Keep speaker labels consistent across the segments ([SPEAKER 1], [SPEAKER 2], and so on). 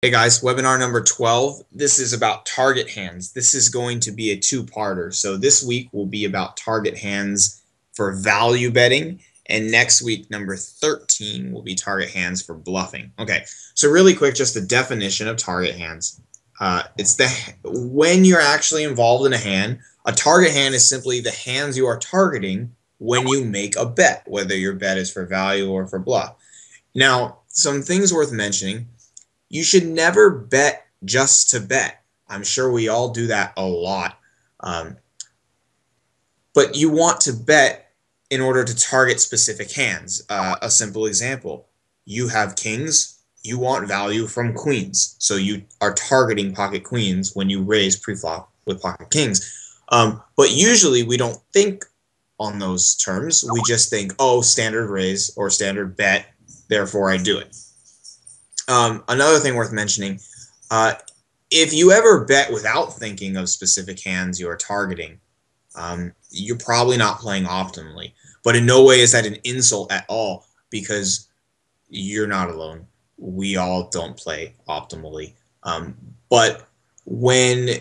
[SPEAKER 1] Hey guys, webinar number 12. This is about target hands. This is going to be a two-parter. So this week will be about target hands for value betting, and next week, number 13, will be target hands for bluffing. Okay, so really quick, just the definition of target hands. It's when you're actually involved in a hand. A target hand is simply the hands you are targeting when you make a bet, whether your bet is for value or for bluff. Now, some things worth mentioning. You should never bet just to bet. I'm sure we all do that a lot. But you want to bet in order to target specific hands. A simple example, you have kings, you want value from queens. So you are targeting pocket queens when you raise pre-flop with pocket kings. But usually we don't think on those terms. We just think, oh, standard raise or standard bet, therefore I do it. Another thing worth mentioning, if you ever bet without thinking of specific hands you are targeting, you're probably not playing optimally. But in no way is that an insult at all, because you're not alone. We all don't play optimally. But when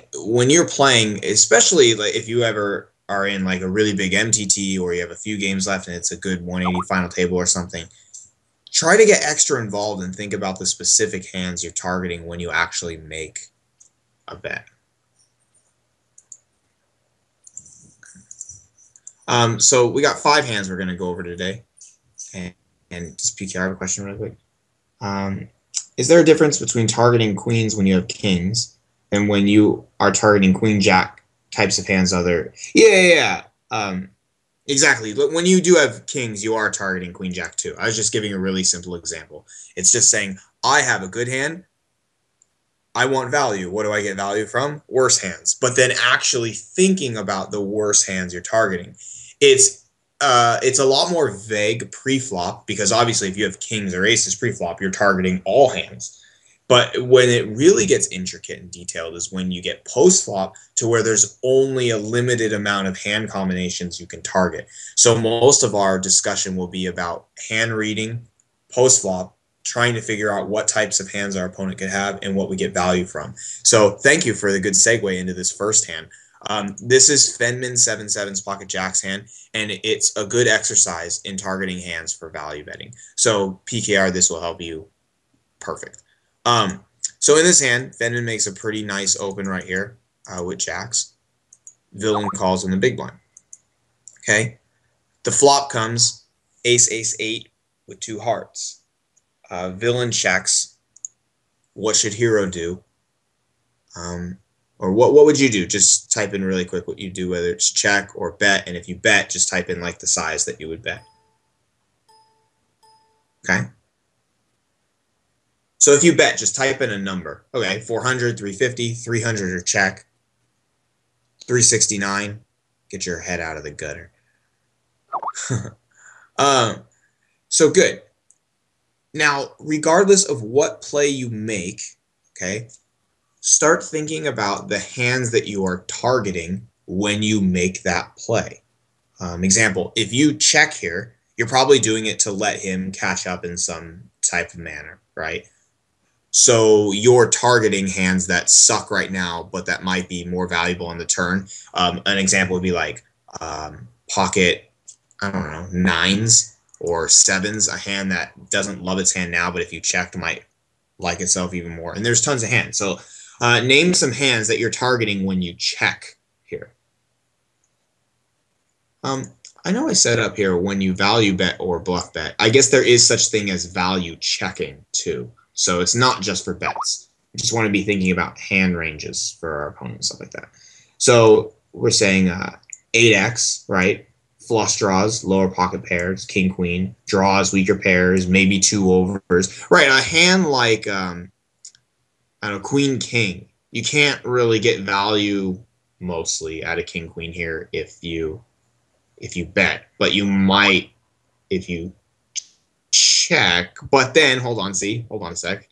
[SPEAKER 1] you're playing, especially like if you ever are in like a really big MTT or you have a few games left and it's a good 180 final table or something, try to get extra involved and think about the specific hands you're targeting when you actually make a bet. So we got 5 hands we're going to go over today. And just PK, I have a question really quick. Is there a difference between targeting queens when you have kings and when you are targeting queen jack types of hands? Yeah. Exactly. When you do have kings, you are targeting queen jack too. I was just giving a really simple example. It's just saying, I have a good hand. I want value. What do I get value from? Worse hands. But then actually thinking about the worse hands you're targeting. It's a lot more vague pre-flop, because obviously if you have kings or aces pre-flop, you're targeting all hands. But when it really gets intricate and detailed is when you get post-flop to where there's only a limited amount of hand combinations you can target. So most of our discussion will be about hand reading, post-flop, trying to figure out what types of hands our opponent could have and what we get value from. So thank you for the good segue into this first hand. This is Fenman 7-7's Pocket Jack's hand, and it's a good exercise in targeting hands for value betting. So PKR, this will help you perfect. So in this hand, Fenman makes a pretty nice open right here with jacks. Villain calls in the big blind. Okay, the flop comes ace, ace, 8 with 2 hearts. Villain checks. What should hero do? Or what would you do? Just type in really quick what you do, whether it's check or bet. And if you bet, just type in like the size that you would bet. Okay. So if you bet, just type in a number. Okay, 400, 350, 300 or check. 369. Get your head out of the gutter. So good. Now, regardless of what play you make, okay, start thinking about the hands that you are targeting when you make that play. Example, if you check here, you're probably doing it to let him catch up in some type of manner, right? So you're targeting hands that suck right now, but that might be more valuable on the turn. An example would be like pocket, I don't know, 9s or 7s, a hand that doesn't love its hand now, but if you checked, might like itself even more. And there's tons of hands. So name some hands that you're targeting when you check here. I know I said up here when you value bet or bluff bet. I guess there is such thing as value checking too. So it's not just for bets. We just want to be thinking about hand ranges for our opponents, stuff like that. So we're saying 8x, right? Flush draws, lower pocket pairs, king, queen, draws, weaker pairs, maybe 2 overs. Right, a hand like, I don't know, queen, king. You can't really get value mostly out of king, queen here if you bet, but you might if you check. But then hold on a sec.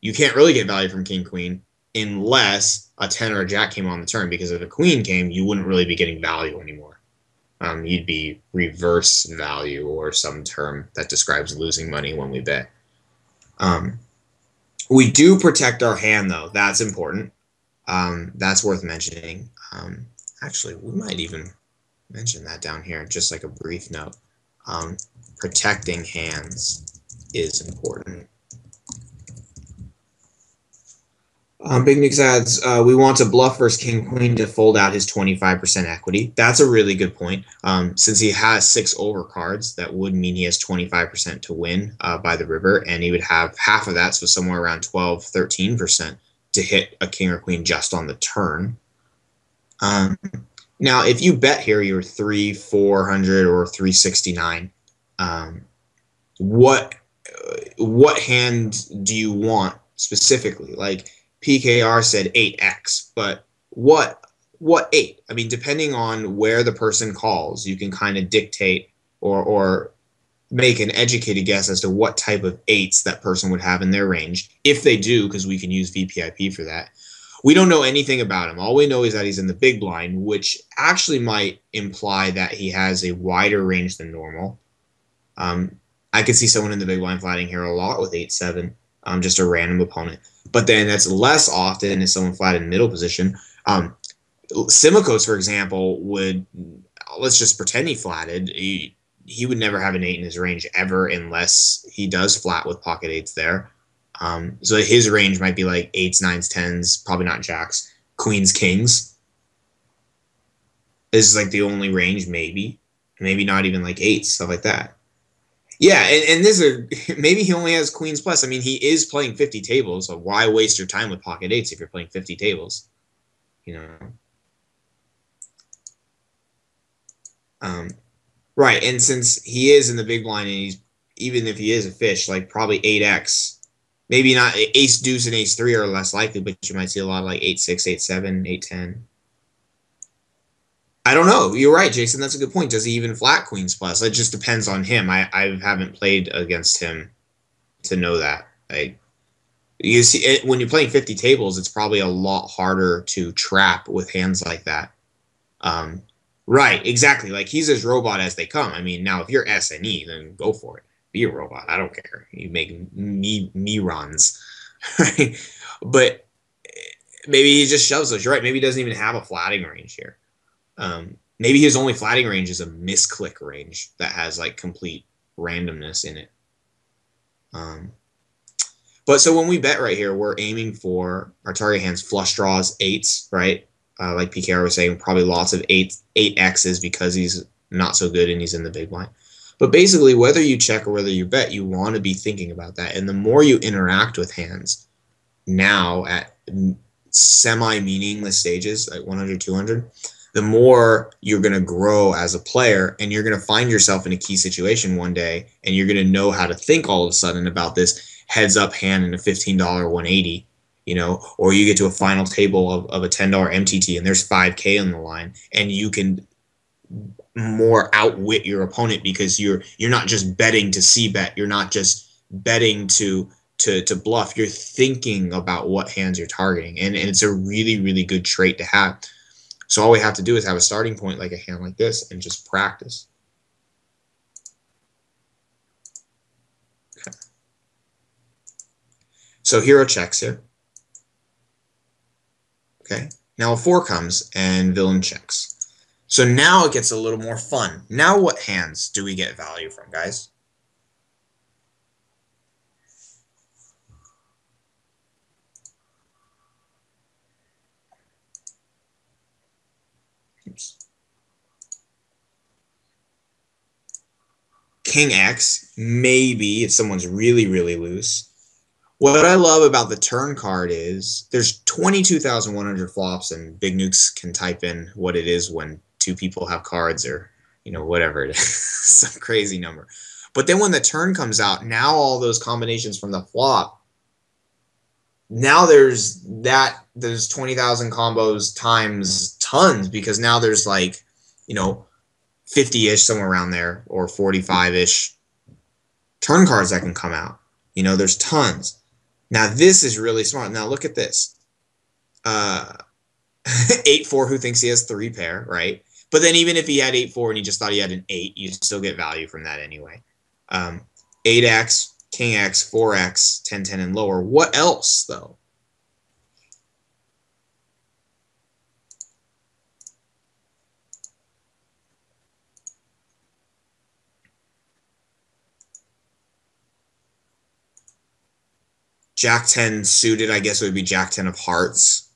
[SPEAKER 1] You can't really get value from king queen unless a 10 or a jack came on the turn, because if a queen came, you wouldn't really be getting value anymore. You'd be reverse value or some term that describes losing money when we bet. We do protect our hand, though. That's important. That's worth mentioning. Actually, we might even mention that down here, just like a brief note. Um, Protecting hands is important. Big Nick's adds, we want to bluff versus King Queen to fold out his 25% equity. That's a really good point. Since he has 6 overcards, that would mean he has 25% to win by the river, and he would have half of that, so somewhere around 12, 13% to hit a King or Queen just on the turn. Now, if you bet here, you're 400 or 369. What hand do you want specifically? Like PKR said 8x, but what 8? I mean, depending on where the person calls, you can kind of dictate or make an educated guess as to what type of 8s that person would have in their range, if they do, because we can use VPIP for that. We don't know anything about him. All we know is that he's in the big blind, which actually might imply that he has a wider range than normal. I could see someone in the big blind flatting here a lot with 8-7, just a random opponent. But then that's less often as someone flat in middle position. Simicos, for example, would, let's just pretend he flatted. He would never have an 8 in his range ever unless he does flat with pocket 8s there. So his range might be like 8s, 9s, 10s, probably not jacks, queens, kings. This is like the only range, maybe not even like 8s, stuff like that. Yeah, and this is maybe he only has queens plus. I mean, he is playing 50 tables, so why waste your time with pocket 8s if you're playing 50 tables? You know. Right, and since he is in the big blind, and he's, even if he is a fish, like probably 8x. Maybe not ace deuce and ace 3 are less likely, but you might see a lot of like 8-6, 8-7, 8-10. I don't know. You're right, Jason. That's a good point. Does he even flat queens plus? It just depends on him. I haven't played against him to know that. You see, when you're playing 50 tables, it's probably a lot harder to trap with hands like that. Right, exactly. Like, he's as robot as they come. I mean, now if you're SNE, then go for it. Be a robot. I don't care. You make me runs. Right? But maybe he just shoves those. You're right. Maybe he doesn't even have a flatting range here. Maybe his only flatting range is a misclick range that has like complete randomness in it. But so when we bet right here, we're aiming for our target hands flush draws 8s, right? Like PKR was saying, probably lots of 8x's because he's not so good and he's in the big blind. But basically, whether you check or whether you bet, you want to be thinking about that. And the more you interact with hands now at semi-meaningless stages, like 100, 200, the more you're going to grow as a player, and you're going to find yourself in a key situation one day, and you're going to know how to think all of a sudden about this heads-up hand in a $15 180, you know, or you get to a final table of a $10 MTT, and there's 5K on the line, and you can more outwit your opponent because you're not just betting to c-bet, you're not just betting to bluff, you're thinking about what hands you're targeting, and it's a really, really good trait to have. So all we have to do is have a starting point like a hand like this and just practice. Okay. So hero checks here. Okay. Now a 4 comes and villain checks. So now it gets a little more fun. Now what hands do we get value from, guys? Oops. King X, maybe if someone's really, really loose. What I love about the turn card is there's 22,100 flops, and Big Nukes can type in what it is when 2 people have cards, or, you know, whatever it is, some crazy number. But then when the turn comes out, now all those combinations from the flop, now there's 20,000 combos times tons, because now there's like, you know, 50-ish, somewhere around there, or 45-ish turn cards that can come out. You know, there's tons. Now, this is really smart. Now, look at this. 8-4 who thinks he has 3 pair, right? But then even if he had 8-4 and he just thought he had an 8, you still get value from that anyway. 8x, King X, 4X, 10, 10, and lower. What else, though? Jack 10 suited, I guess it would be Jack 10 of hearts.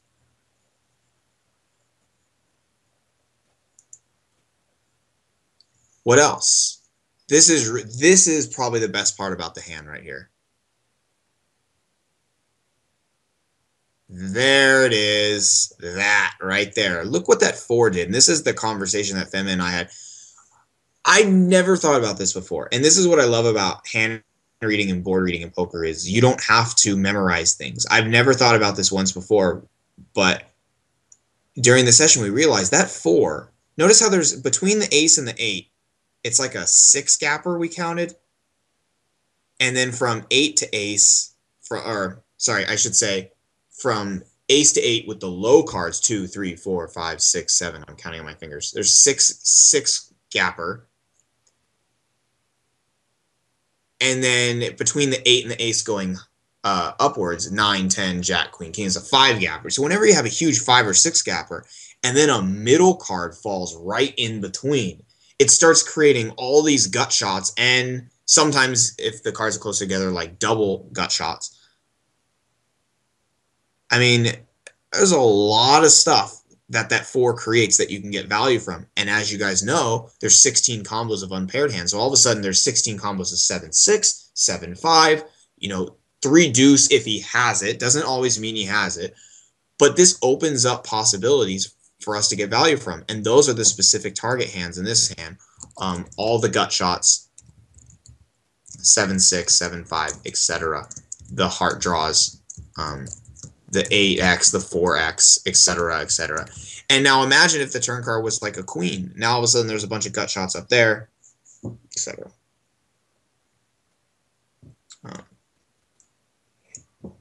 [SPEAKER 1] What else? This is probably the best part about the hand right here. There it is. That right there. Look what that 4 did. And this is the conversation that Fema and I had. I never thought about this before. And this is what I love about hand reading and board reading in poker is you don't have to memorize things. I've never thought about this once before, but during the session we realized that 4, notice how there's between the ace and the 8, it's like a 6 gapper we counted. And then from 8 to ace, I should say from ace to 8 with the low cards, 2, 3, 4, 5, 6, 7. I'm counting on my fingers. There's six gapper. And then between the 8 and the ace going upwards, 9, 10, jack, queen, king is a 5 gapper. So whenever you have a huge 5 or 6 gapper, and then a middle card falls right in between, it starts creating all these gut shots, and sometimes if the cards are close together, like double gut shots. I mean, there's a lot of stuff that 4 creates that you can get value from. And as you guys know, there's 16 combos of unpaired hands. So all of a sudden there's 16 combos of 7-6, 7-5, 3 deuce if he has it. Doesn't always mean he has it. But this opens up possibilities for us to get value from. And those are the specific target hands in this hand. All the gut shots, 7-6, 7-5, etc. The heart draws, the 8x, the 4x, etc., etc. And now imagine if the turn card was like a queen. Now all of a sudden there's a bunch of gut shots up there, etc.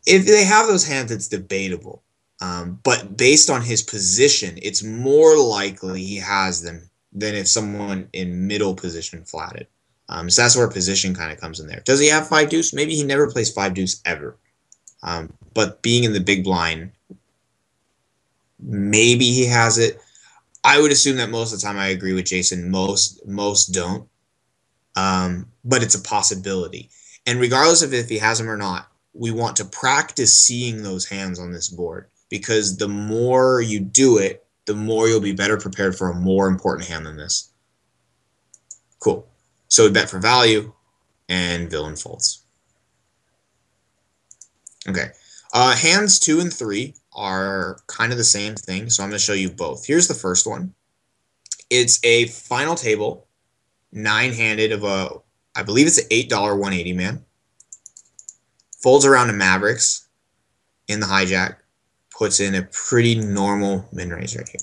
[SPEAKER 1] If they have those hands, it's debatable. But based on his position, it's more likely he has them than if someone in middle position flatted. So that's where position kind of comes in there. Does he have 5 deuce? Maybe he never plays 5 deuce ever. But being in the big blind, maybe he has it. I would assume that most of the time I agree with Jason. Most don't. But it's a possibility. And regardless of if he has them or not, we want to practice seeing those hands on this board, because the more you do it, the more you'll be better prepared for a more important hand than this. Cool. So we bet for value, and villain folds. Okay. Hands 2 and 3 are kind of the same thing, so I'm going to show you both. Here's the first one. It's a final table, 9-handed of I believe it's an $8 180 man. Folds around to Mavericks in the hijack, puts in a pretty normal min raise right here.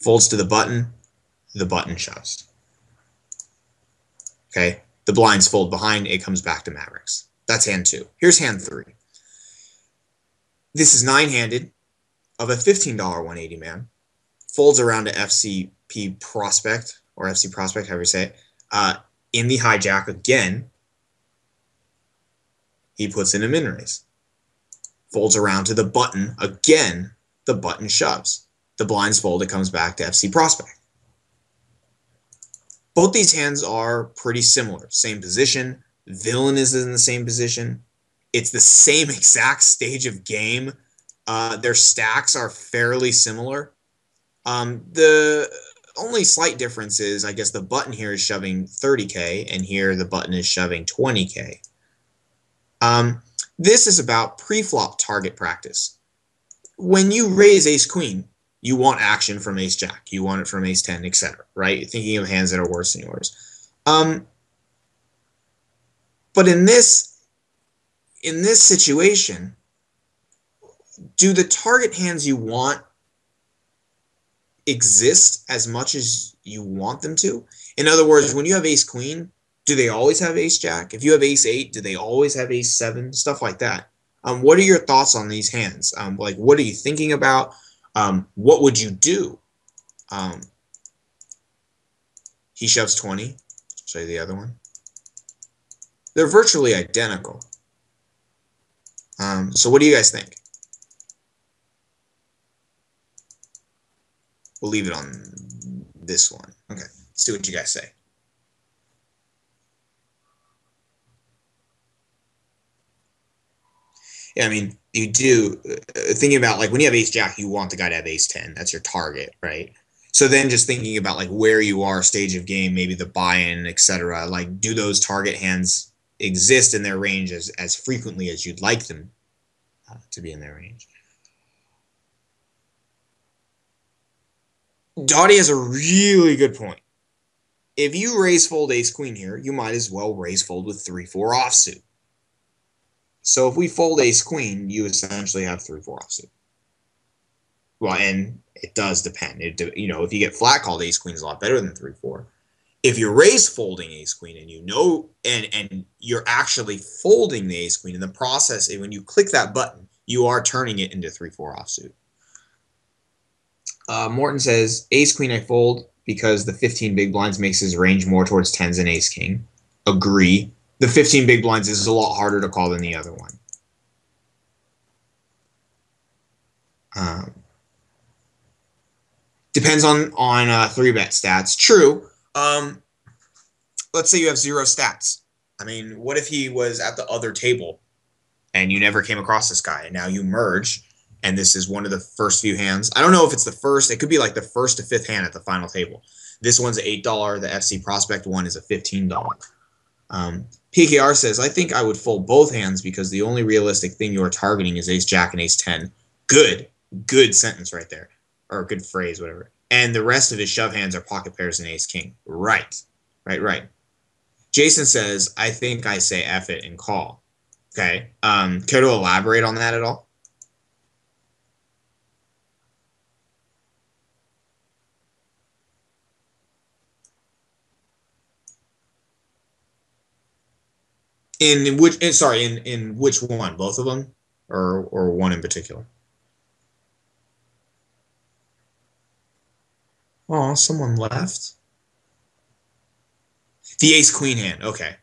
[SPEAKER 1] Folds to the button shoves. Okay, the blinds fold behind, it comes back to Mavericks. That's hand 2. Here's hand 3. This is 9-handed of a $15 180 man. Folds around to FCP Prospect, or FC Prospect, however you say it, in the hijack again. He puts in a min raise. Folds around to the button again. The button shoves. The blinds fold. It comes back to FC Prospect. Both these hands are pretty similar. Same position. Villain is in the same position. It's the same exact stage of game. Their stacks are fairly similar. The only slight difference is, I guess, the button here is shoving 30K, and here the button is shoving 20K. This is about pre-flop target practice. When you raise ace-queen, you want action from ace-jack. You want it from ace-10, etc. Right? Thinking of hands that are worse than yours. But in this situation, do the target hands you want exist as much as you want them to? In other words, when you have ace-queen, do they always have ace-jack? If you have ace-8, do they always have ace-7? Stuff like that. What are your thoughts on these hands? Like, what are you thinking about? What would you do? He shoves 20. Show you the other one. They're virtually identical. So what do you guys think? We'll leave it on this one. Okay, let's see what you guys say. Yeah, I mean, you do, thinking about like when you have ace jack, you want the guy to have ace 10. That's your target, right? So then just thinking about like where you are, stage of game, maybe the buy-in, etc. Like, do those target hands exist in their range as frequently as you'd like them to be in their range? Dottie has a really good point. If you raise fold ace queen here, you might as well raise fold with 3-4 offsuit. So if we fold ace queen, you essentially have 3-4 offsuit. Well, and it does depend. If you get flat called, ace queen is a lot better than 3-4. If you're raise folding ace queen and and you're actually folding the ace queen in the process, when you click that button, you are turning it into 3-4 offsuit. Morton says ace queen I fold because the 15 big blinds makes his range more towards tens than ace king. Agree. The 15 big blinds is a lot harder to call than the other one. Depends on 3-bet stats. True. Let's say you have 0 stats. I mean, what if he was at the other table and you never came across this guy, and now you merge, and this is one of the first few hands. I don't know if it's the first. It could be like the first to fifth hand at the final table. This one's $8. The FC Prospect one is a $15. PKR says, I think I would fold both hands because the only realistic thing you are targeting is ace jack and ace 10. Good sentence right there. Or good phrase, whatever. And the rest of his shove hands are pocket pairs and ace king. Right. Jason says, I think I say F it and call. Okay. Care to elaborate on that at all? In which one? Both of them? Or one in particular? Oh, someone left. The ace queen hand. Okay.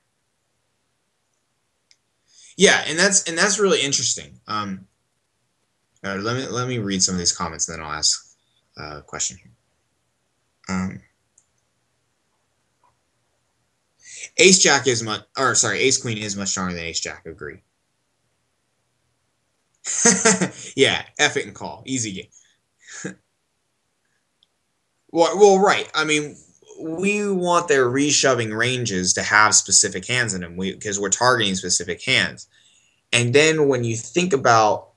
[SPEAKER 1] Yeah, and that's really interesting. Let me read some of these comments, and then I'll ask a question here. Ace jack is much, or sorry, ace queen is much stronger than ace jack. Agree. Yeah, F it and call. Easy game. Well, right. I mean, we want their reshoving ranges to have specific hands in them because we're targeting specific hands. And then when you think about,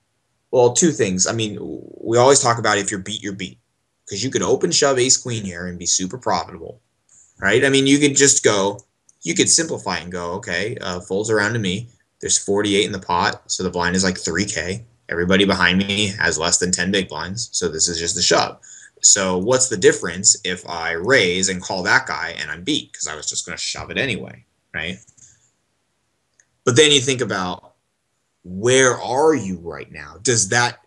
[SPEAKER 1] well, two things. I mean, we always talk about if you're beat, you're beat. Because you could open shove ace queen here and be super profitable, right? I mean, you could simplify and go, okay, folds around to me. There's 48 in the pot, so the blind is like 3K. Everybody behind me has less than 10 big blinds, so this is just the shove. So what's the difference if I raise and call that guy and I'm beat? Because I was just going to shove it anyway, right? But then you think about, where are you right now? Does that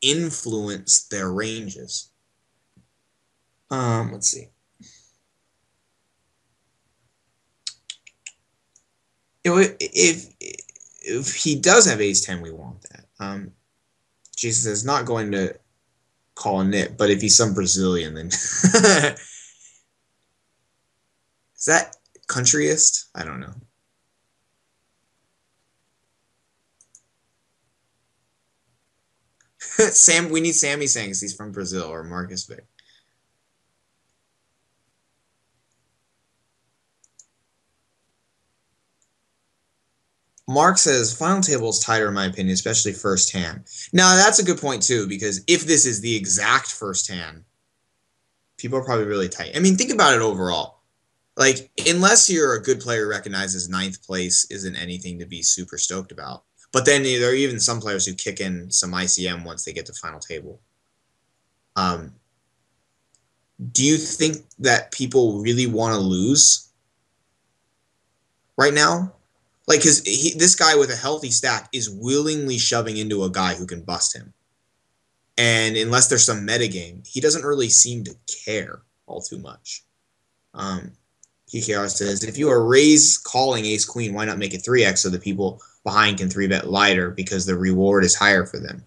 [SPEAKER 1] influence their ranges? Let's see. If he does have ace 10, we want that. Jesus is not going to call a nit, but if he's some Brazilian, then is that countryist? I don't know. Sam, we need Sammy saying he's from Brazil, or Marcus Vick. Mark says final table is tighter in my opinion, especially first hand. Now that's a good point too, because if this is the exact first hand, people are probably really tight. I mean, think about it overall. Like, unless you're a good player who recognizes ninth place isn't anything to be super stoked about. But then there are even some players who kick in some ICM once they get to final table. Do you think that people really want to lose right now? Like, because this guy with a healthy stack is willingly shoving into a guy who can bust him. And unless there's some metagame, he doesn't really seem to care all too much. PKR says, if you are raise calling ace queen, why not make it 3x so the people behind can 3-bet lighter because the reward is higher for them?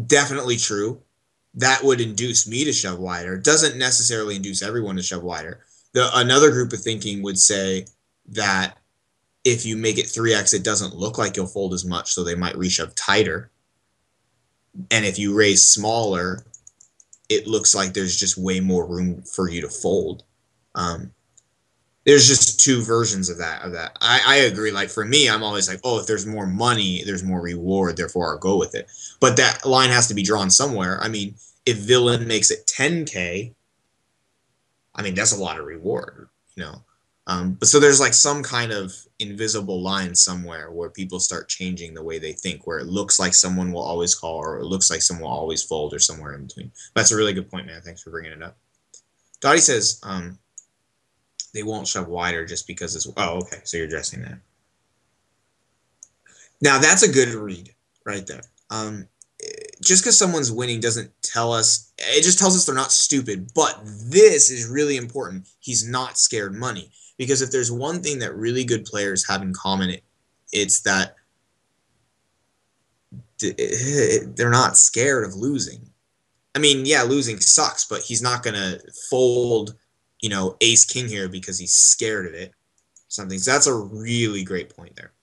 [SPEAKER 1] Definitely true. That would induce me to shove wider. It doesn't necessarily induce everyone to shove wider. Another group of thinking would say that if you make it 3x, it doesn't look like you'll fold as much, so they might reshove tighter. And if you raise smaller, it looks like there's just way more room for you to fold. There's just two versions of that. I agree. Like for me, I'm always like, oh, if there's more money, there's more reward, therefore I'll go with it. But that line has to be drawn somewhere. I mean, if villain makes it 10K, I mean, that's a lot of reward, you know. But so there's like some kind of invisible line somewhere where people start changing the way they think, where it looks like someone will always call or it looks like someone will always fold or somewhere in between. That's a really good point, man. Thanks for bringing it up. Dottie says they won't shove wider just because it's... Oh, okay. So you're addressing that. Now, that's a good read right there. Just because someone's winning doesn't tell us... It just tells us they're not stupid. But this is really important. He's not scared money. Because if there's one thing that really good players have in common, it's that they're not scared of losing. I mean, yeah, losing sucks, but he's not going to fold, you know, ace king here because he's scared of it. Something. So that's a really great point there.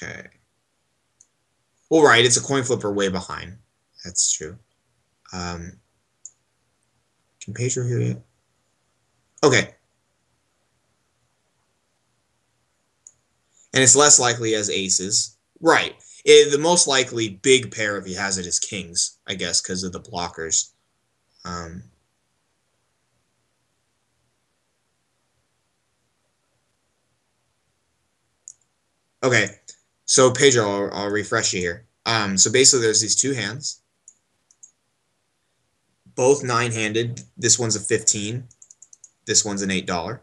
[SPEAKER 1] Okay. Well, right, it's a coin flipper way behind. That's true. Can Pedro hear you? Okay. And it's less likely as aces. Right. The most likely big pair, if he has it, is kings, I guess, because of the blockers. Okay. So, Pedro, I'll refresh you here. So basically, there's these two hands. Both 9-handed. This one's a 15. This one's an $8.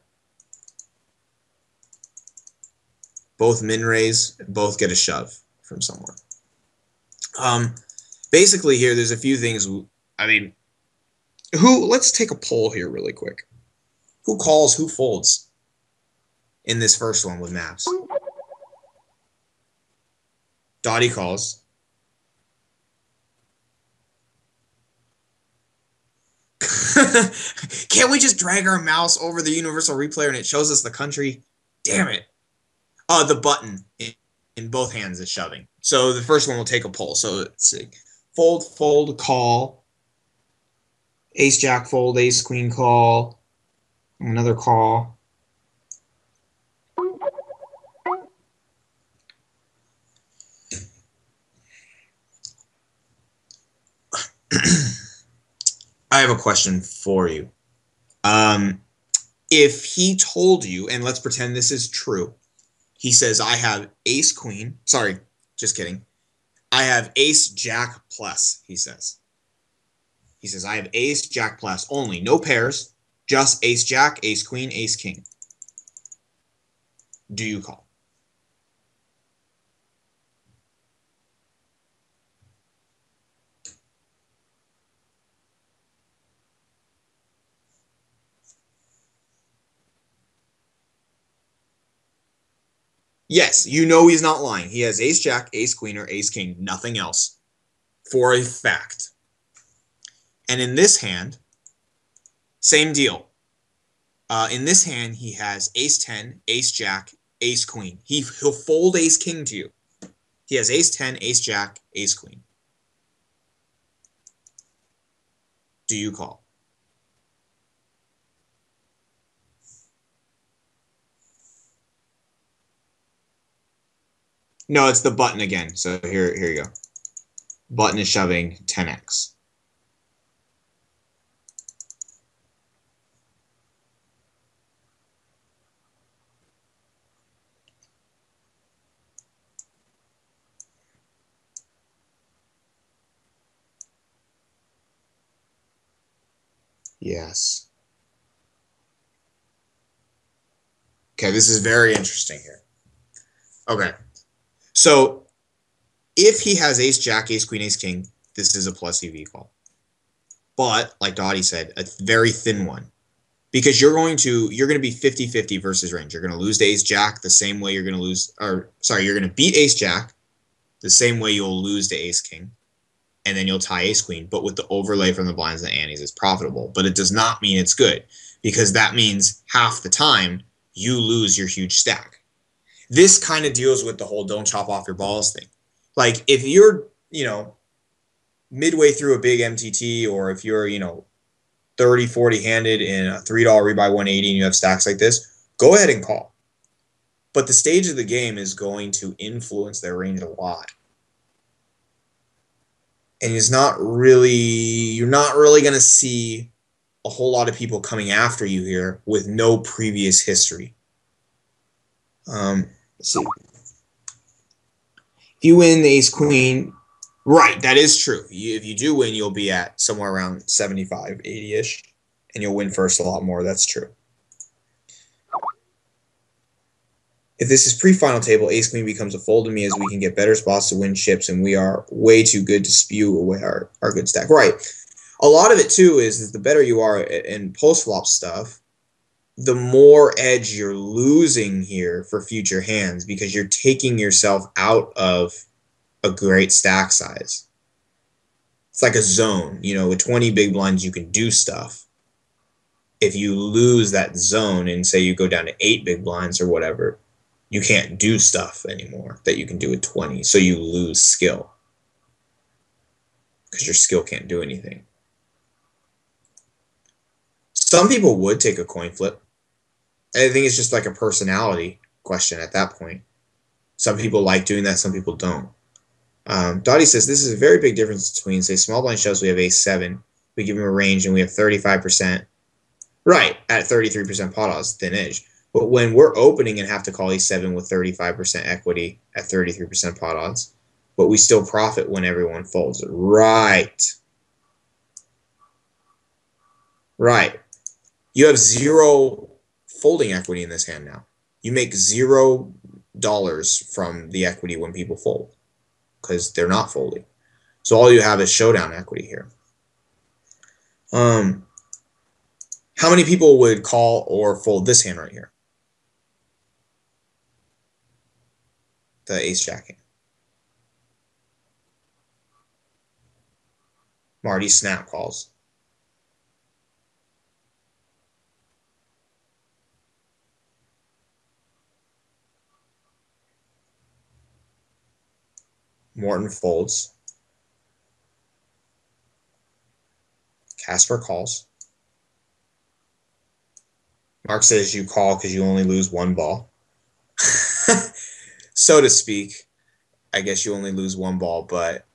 [SPEAKER 1] Both min-raise, both get a shove from somewhere. Basically here, there's a few things. I mean, let's take a poll here really quick. Who calls, who folds in this first one with maps? Dottie calls. Can't we just drag our mouse over the universal replayer and it shows us the country? Damn it. The button in both hands is shoving. So the first one will take a poll. So let's see. Fold, fold, call. Ace, jack, fold, ace, queen, call. Another call. I have a question for you. If he told you, and let's pretend this is true, he says, I have ace, queen. Sorry, just kidding. I have ace, jack, plus, he says. He says, I have ace, jack, plus only. No pairs. Just ace, jack, ace, queen, ace, king. Do you call? Yes, you know he's not lying. He has ace, jack, ace, queen, or ace, king. Nothing else. For a fact. And in this hand, same deal. In this hand, he has ace 10, ace jack, ace queen. He'll fold ace king to you. He has ace 10, ace jack, ace queen. Do you call? No, it's the button again. So here you go. Button is shoving 10x. Yes. Okay, this is very interesting here. Okay. So if he has ace, jack, ace, queen, ace, king, this is a plus EV call. but like Dottie said, a very thin one. Because you're going to be 50-50 versus range. You're going to lose to ace jack the same way you're going to lose, or sorry, you're going to beat ace jack the same way you'll lose to ace king, and then you'll tie ace queen. But with the overlay from the blinds and the antes, it's profitable. But it does not mean it's good, because that means half the time you lose your huge stack. This kind of deals with the whole don't chop off your balls thing. Like if you're, midway through a big MTT, or if you're, 30, 40 handed in a $3 rebuy 180 and you have stacks like this, go ahead and call. But the stage of the game is going to influence their range a lot. And you're not really going to see a whole lot of people coming after you here with no previous history. Let's see. If you win the ace queen, right, that is true. If you do win, you'll be at somewhere around 75, 80-ish, and you'll win first a lot more. That's true. If this is pre-final table, ace queen becomes a fold to me, as we can get better spots to win chips, and we are way too good to spew away our good stack. Right. A lot of it, too, is the better you are in post-flop stuff, the more edge you're losing here for future hands, because you're taking yourself out of a great stack size. It's like a zone. With 20 big blinds, you can do stuff. If you lose that zone and say you go down to 8 big blinds or whatever, you can't do stuff anymore that you can do with 20. So you lose skill because your skill can't do anything. Some people would take a coin flip. I think it's just like a personality question at that point. Some people like doing that. Some people don't. Dottie says, this is a very big difference between, say, small blind shoves, we have ace 7. We give him a range and we have 35%. Right, at 33% pot odds, thin edge. But when we're opening and have to call ace 7 with 35% equity at 33% pot odds, but we still profit when everyone folds. Right. Right. You have 0 folding equity in this hand now. You make $0 from the equity when people fold, because they're not folding. So all you have is showdown equity here. How many people would call or fold this hand right here? The ace jack hand. Marty snap calls. Morton folds. Casper calls. Mark says you call because you only lose 1 ball. So to speak. I guess you only lose 1 ball, but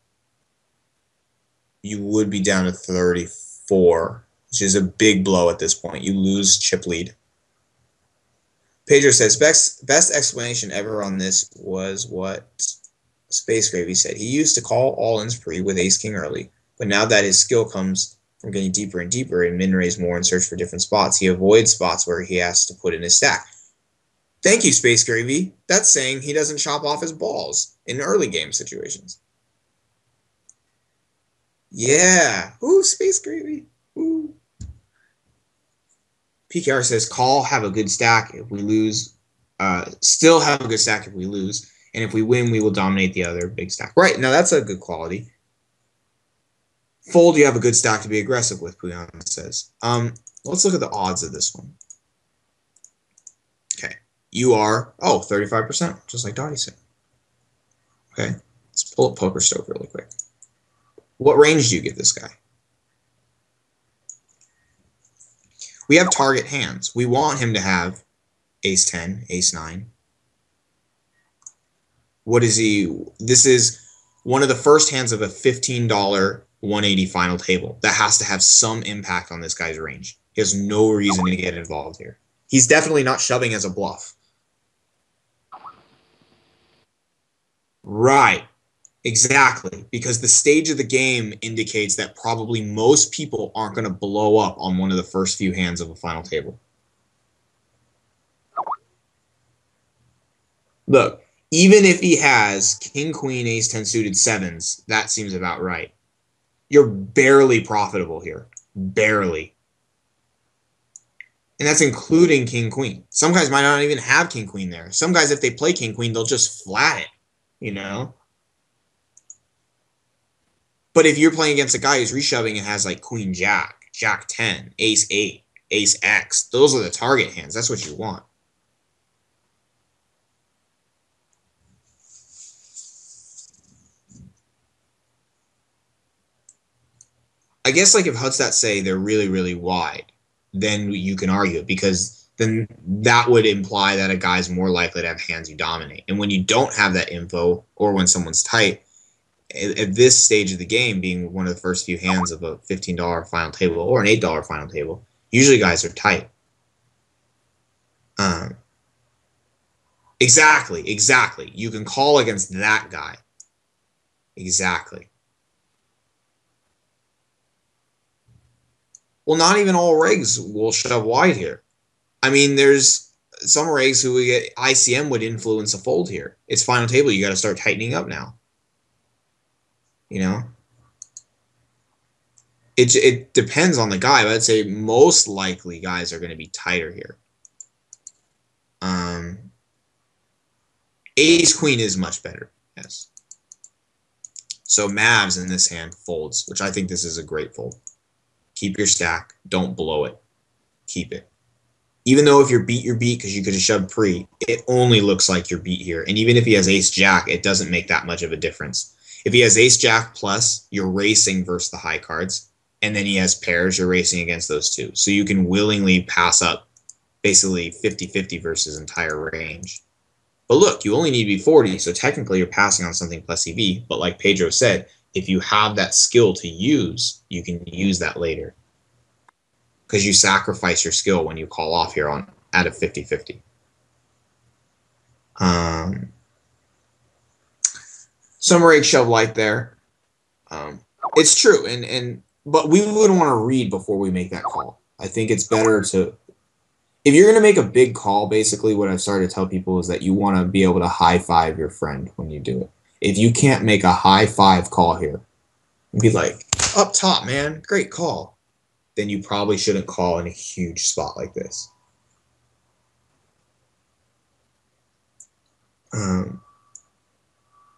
[SPEAKER 1] you would be down to 34, which is a big blow at this point. You lose chip lead. Pedro says, best explanation ever on this was what Space Gravy said. He used to call all-ins pre with ace-king early, but now that his skill comes from getting deeper and deeper and min-raise more and search for different spots, he avoids spots where he has to put in his stack. Thank you, Space Gravy. That's saying he doesn't chop off his balls in early game situations. Yeah. Ooh, Space Gravy. Ooh. PKR says, call, have a good stack. If we lose, still have a good stack if we lose. And if we win, we will dominate the other big stack. Right. Now, that's a good quality. Fold, you have a good stack to be aggressive with, Puyan says. Let's look at the odds of this one. Okay. You are, 35%, just like Dottie said. Okay. Let's pull up Poker Stove really quick. What range do you give this guy? We have target hands. We want him to have ace 10, ace 9. What is he? This is one of the first hands of a $15 180 final table. That has to have some impact on this guy's range. He has no reason to get involved here. He's definitely not shoving as a bluff. Right. Exactly. Because the stage of the game indicates that probably most people aren't going to blow up on one of the first few hands of a final table. Look, even if he has king, queen, ace 10 suited 7s, that seems about right. You're barely profitable here. Barely. And that's including king, queen. Some guys might not even have king, queen there. Some guys, if they play king, queen, they'll just flat it, you know? But if you're playing against a guy who's reshoving and has like queen, jack, jack 10, ace 8, ace X, those are the target hands. That's what you want. I guess like if Hudstats say they're really, really wide, then you can argue it, because then that would imply that a guy's more likely to have hands you dominate. And when you don't have that info, or when someone's tight, at this stage of the game, being one of the first few hands of a $15 final table or an $8 final table, usually guys are tight. Exactly. You can call against that guy. Exactly. Well, not even all rigs will shove wide here. I mean, there's some rigs who we get ICM would influence a fold here. It's final table. You got to start tightening up now. You know? It depends on the guy, but I'd say most likely guys are going to be tighter here. Ace queen is much better. Yes. So Mavs in this hand folds, which I think this is a great fold. Keep your stack. Don't blow it. Keep it. Even though if you're beat because you could have shoved pre, it only looks like you're beat here. And even if he has ace jack, it doesn't make that much of a difference. If he has ace jack plus, you're racing versus the high cards. And then he has pairs, you're racing against those two. So you can willingly pass up basically 50-50 versus entire range. But look, you only need to be 40, so technically you're passing on something plus EV. But like Pedro said, if you have that skill to use, you can use that later. Because you sacrifice your skill when you call off here on at a 50-50. Some rake shove light there. It's true, but we wouldn't want to read before we make that call. I think it's better to, if you're going to make a big call, basically what I've started to tell people is that you want to be able to high five your friend when you do it. If you can't make a high five call here, and be like, up top, man, great call, then you probably shouldn't call in a huge spot like this.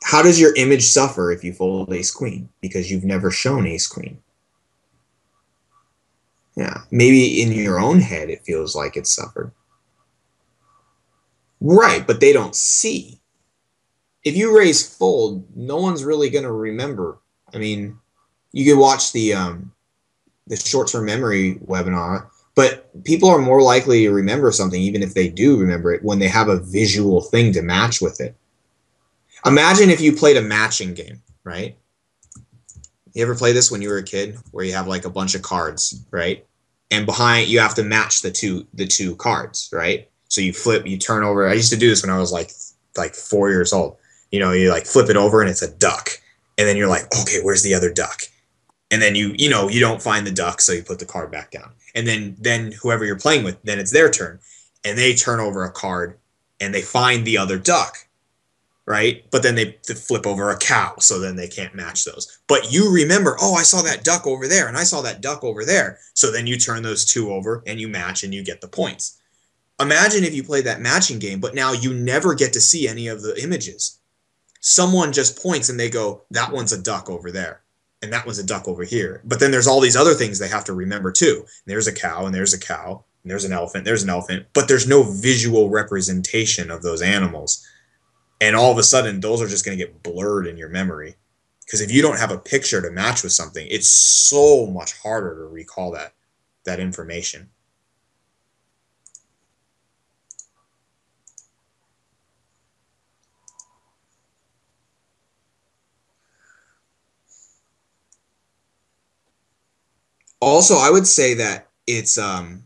[SPEAKER 1] How does your image suffer if you fold ace queen? Because you've never shown ace queen. Yeah, maybe in your own head it feels like it's suffered. Right, but they don't see. If you raise fold, no one's really going to remember. I mean, you could watch the short-term memory webinar, but people are more likely to remember something, even if they do remember it, when they have a visual thing to match with it. Imagine if you played a matching game, right? You ever play this when you were a kid, where you have like a bunch of cards, right? And behind you have to match the two cards, right? So you flip, you turn over. I used to do this when I was like 4 years old. You know, you like flip it over and it's a duck, and then you're like, okay, where's the other duck? And then you don't find the duck, so you put the card back down. And then whoever you're playing with, then it's their turn, and they turn over a card and they find the other duck. Right? But then they flip over a cow, so then they can't match those. But you remember, oh, I saw that duck over there, and I saw that duck over there. So then you turn those two over, and you match, and you get the points. Imagine if you played that matching game, but now you never get to see any of the images. Someone just points, and they go, that one's a duck over there, and that one's a duck over here. But then there's all these other things they have to remember, too. There's a cow, and there's a cow, and there's an elephant, but there's no visual representation of those animals. And all of a sudden, those are just going to get blurred in your memory. Because if you don't have a picture to match with something, it's so much harder to recall that information. Also, I would say that it's a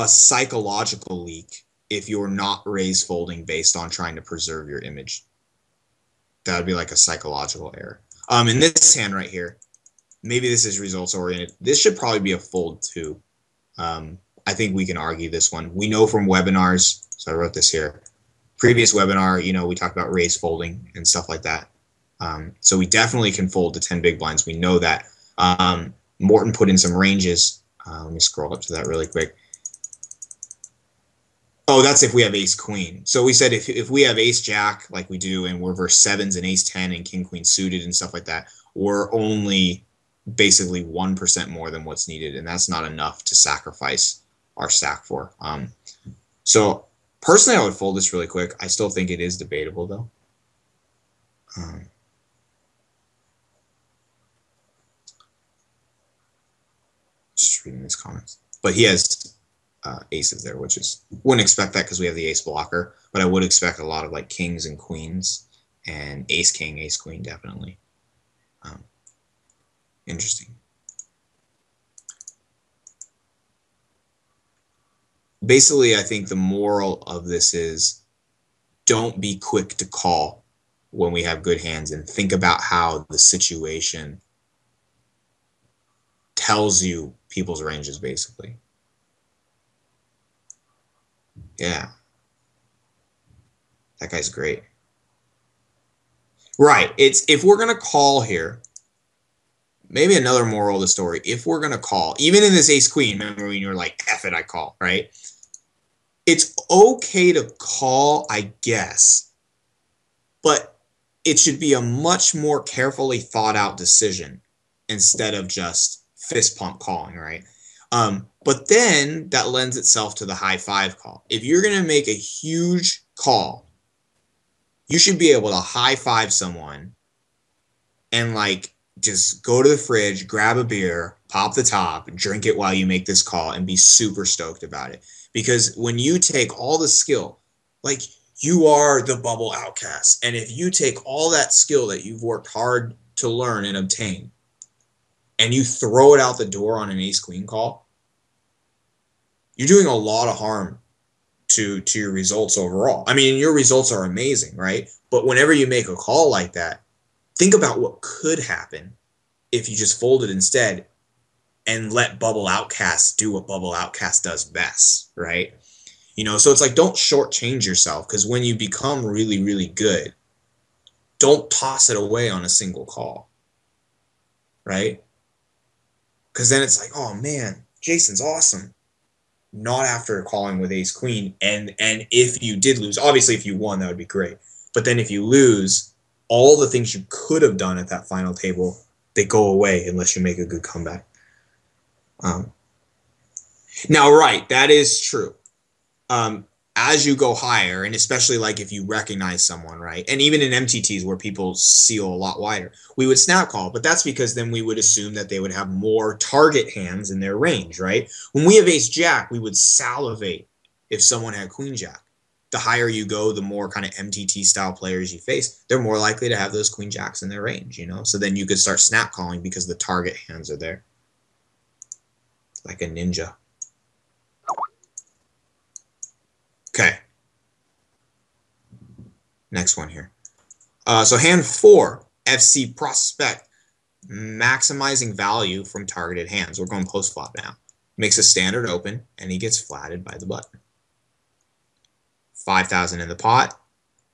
[SPEAKER 1] psychological leak if you're not raise folding based on trying to preserve your image. That would be like a psychological error. In this hand right here, maybe this is results oriented. This should probably be a fold too. I think we can argue this one. We know from webinars, so I wrote this here. Previous webinar, we talked about raise folding and stuff like that. So we definitely can fold to 10 big blinds. We know that. Morton put in some ranges. Let me scroll up to that really quick. Oh, that's if we have ace queen. So we said if we have ace jack like we do, and we're versus sevens and ace 10 and king queen suited and stuff like that, we're only basically 1% more than what's needed, and that's not enough to sacrifice our stack for. So personally, I would fold this really quick. I still think it is debatable though. Just reading his comments, but he has aces there, which is, wouldn't expect that because we have the ace blocker, but I would expect a lot of like kings and queens and ace king, ace queen, definitely. Interesting. Basically, I think the moral of this is don't be quick to call when we have good hands, and think about how the situation tells you people's ranges, basically. Yeah. That guy's great. Right. It's, if we're going to call here, maybe another moral of the story, if we're going to call, even in this ace queen, remember when you're like, F it, I call, right? It's okay to call, I guess, but it should be a much more carefully thought out decision instead of just fist pump calling, right? But then that lends itself to the high five call. If you're going to make a huge call, you should be able to high five someone and like just go to the fridge, grab a beer, pop the top, drink it while you make this call, and be super stoked about it. Because when you take all the skill, like, you are the bubble outcast, and if you take all that skill that you've worked hard to learn and obtain, and you throw it out the door on an ace queen call, you're doing a lot of harm to your results overall. I mean, your results are amazing, right? But whenever you make a call like that, think about what could happen if you just folded instead and let Bubble Outcast do what Bubble Outcast does best, right? You know, so it's like, don't shortchange yourself, because when you become really, really good, don't toss it away on a single call, right? Because then it's like, oh man, Jason's awesome. Not after calling with ace queen, and if you did lose, obviously if you won, that would be great. But then if you lose, all the things you could have done at that final table, they go away unless you make a good comeback. Now, right, that is true. As you go higher, and especially like if you recognize someone, right, and even in MTTs where people seal a lot wider, we would snap call, but that's because then we would assume that they would have more target hands in their range, right? When we have ace jack, we would salivate if someone had queen jack. The higher you go, the more kind of MTT style players you face, they're more likely to have those queen jacks in their range, you know? So then you could start snap calling because the target hands are there. Like a ninja. Okay. Next one here. So hand 4, FC Prospect, maximizing value from targeted hands. We're going post flop now. Makes a standard open, and he gets flatted by the button. 5,000 in the pot.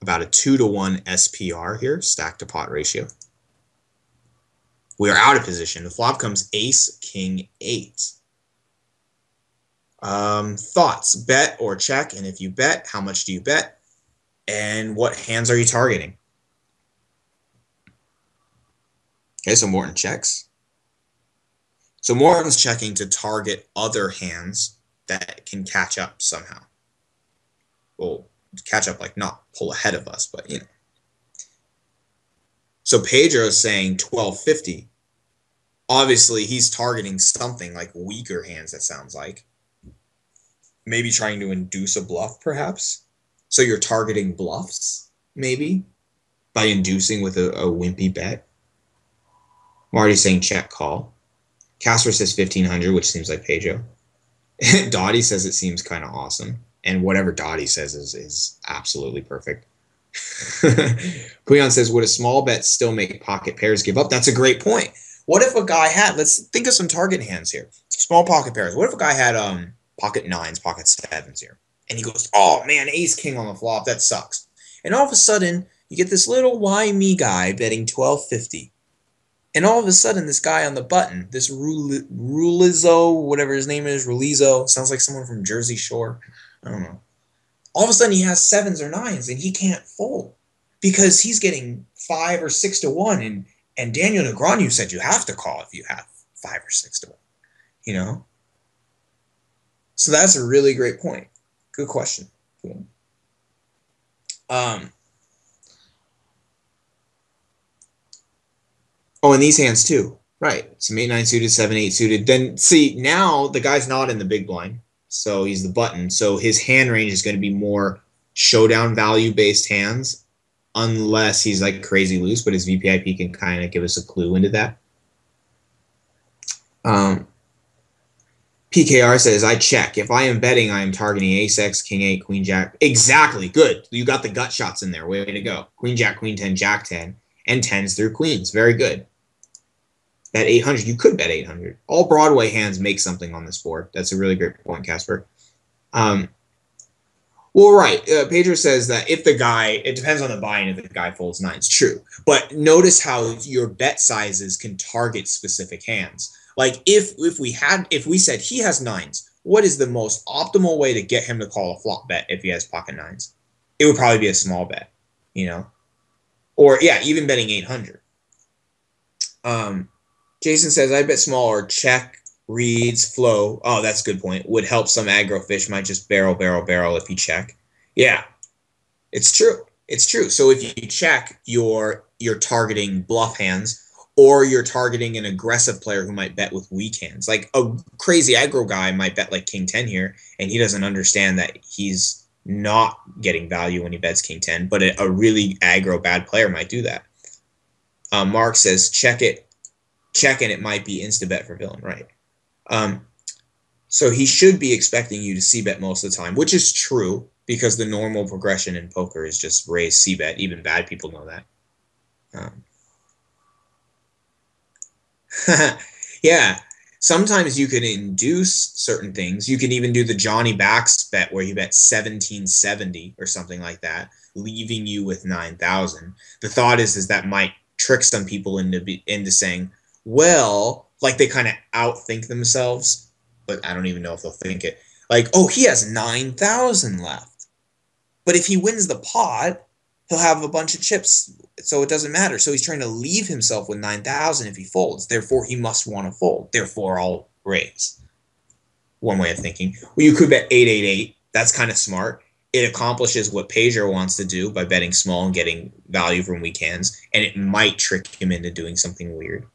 [SPEAKER 1] About a 2-to-1 SPR here, stack to pot ratio. We are out of position. The flop comes ace, king, 8. Thoughts, bet or check, and if you bet, how much do you bet, and what hands are you targeting? Okay, so Morton checks. So Morton's checking to target other hands that can catch up somehow. Well, catch up, like not pull ahead of us, but you know. So Pedro is saying 1250. Obviously, he's targeting something like weaker hands, that sounds like. Maybe trying to induce a bluff, perhaps. So you're targeting bluffs, maybe, by inducing with a wimpy bet. Marty's saying check call. Casper says 1500, which seems like Pedro. Dottie says it seems kind of awesome. And whatever Dottie says is absolutely perfect. Kuyan says, would a small bet still make pocket pairs give up? That's a great point. What if a guy had, let's think of some target hands here. Small pocket pairs. What if a guy had pocket 9s, pocket 7s here? And he goes, oh man, ace king on the flop, that sucks. And all of a sudden, you get this little why me guy betting 1250. And all of a sudden, this guy on the button, this Rulizo, whatever his name is, Rulizo, sounds like someone from Jersey Shore. I don't know. All of a sudden, he has 7s or 9s, and he can't fold because he's getting 5 or 6 to 1. And Daniel Negreanu said you have to call if you have 5 or 6 to 1. You know? So that's a really great point. Good question. Oh, and these hands too. Right. Some 8-9 suited, 7-8 suited. Then see, now the guy's not in the big blind. So he's the button. So his hand range is going to be more showdown value based hands, unless he's like crazy loose, but his VPIP can kind of give us a clue into that. PKR says, I check. If I am betting, I am targeting ace X, king 8, queen jack. Exactly. Good. You got the gut shots in there. Way to go. Queen jack, queen 10, jack 10, and 10s through queens. Very good. Bet 800. You could bet 800. All Broadway hands make something on this board. That's a really great point, Casper. Well, right. Pedro says that if the guy, it depends on the buy-in if the guy folds 9s. True. But notice how your bet sizes can target specific hands. Like if we said he has 9s, what is the most optimal way to get him to call a flop bet if he has pocket 9s? It would probably be a small bet, you know? Or, yeah, even betting 800. Jason says, I bet small or check, reads, flow. Oh, that's a good point. Would help some aggro fish. Might just barrel if you check. Yeah, it's true. It's true. So if you check, you're targeting bluff hands, or you're targeting an aggressive player who might bet with weak hands. Like a crazy aggro guy might bet like king 10 here, and he doesn't understand that he's not getting value when he bets king 10, but a really aggro bad player might do that. Mark says, check and it might be insta-bet for villain, right? So he should be expecting you to c-bet most of the time, which is true because the normal progression in poker is just raise c-bet. Even bad people know that. Yeah, sometimes you can induce certain things. You can even do the Johnny Backs bet where you bet 1770 or something like that, leaving you with 9,000. The thought is that might trick some people into saying, well, like they kind of outthink themselves, but I don't even know if they'll think it. Like, oh, he has 9,000 left. But if he wins the pot, he'll have a bunch of chips, so it doesn't matter. So he's trying to leave himself with 9,000 if he folds. Therefore, he must want to fold. Therefore, I'll raise. One way of thinking. Well, you could bet 888. That's kind of smart. It accomplishes what Pedro wants to do by betting small and getting value from weak hands, and it might trick him into doing something weird.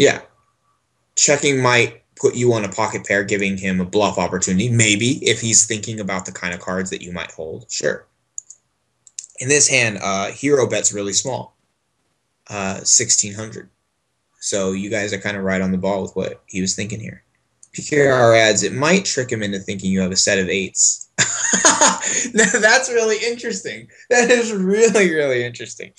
[SPEAKER 1] Yeah. Checking might put you on a pocket pair, giving him a bluff opportunity. Maybe, if he's thinking about the kind of cards that you might hold. Sure. In this hand, hero bet's really small. 1,600. So you guys are kind of right on the ball with what he was thinking here. PKR adds, it might trick him into thinking you have a set of 8s. That's really interesting. That is really, really interesting.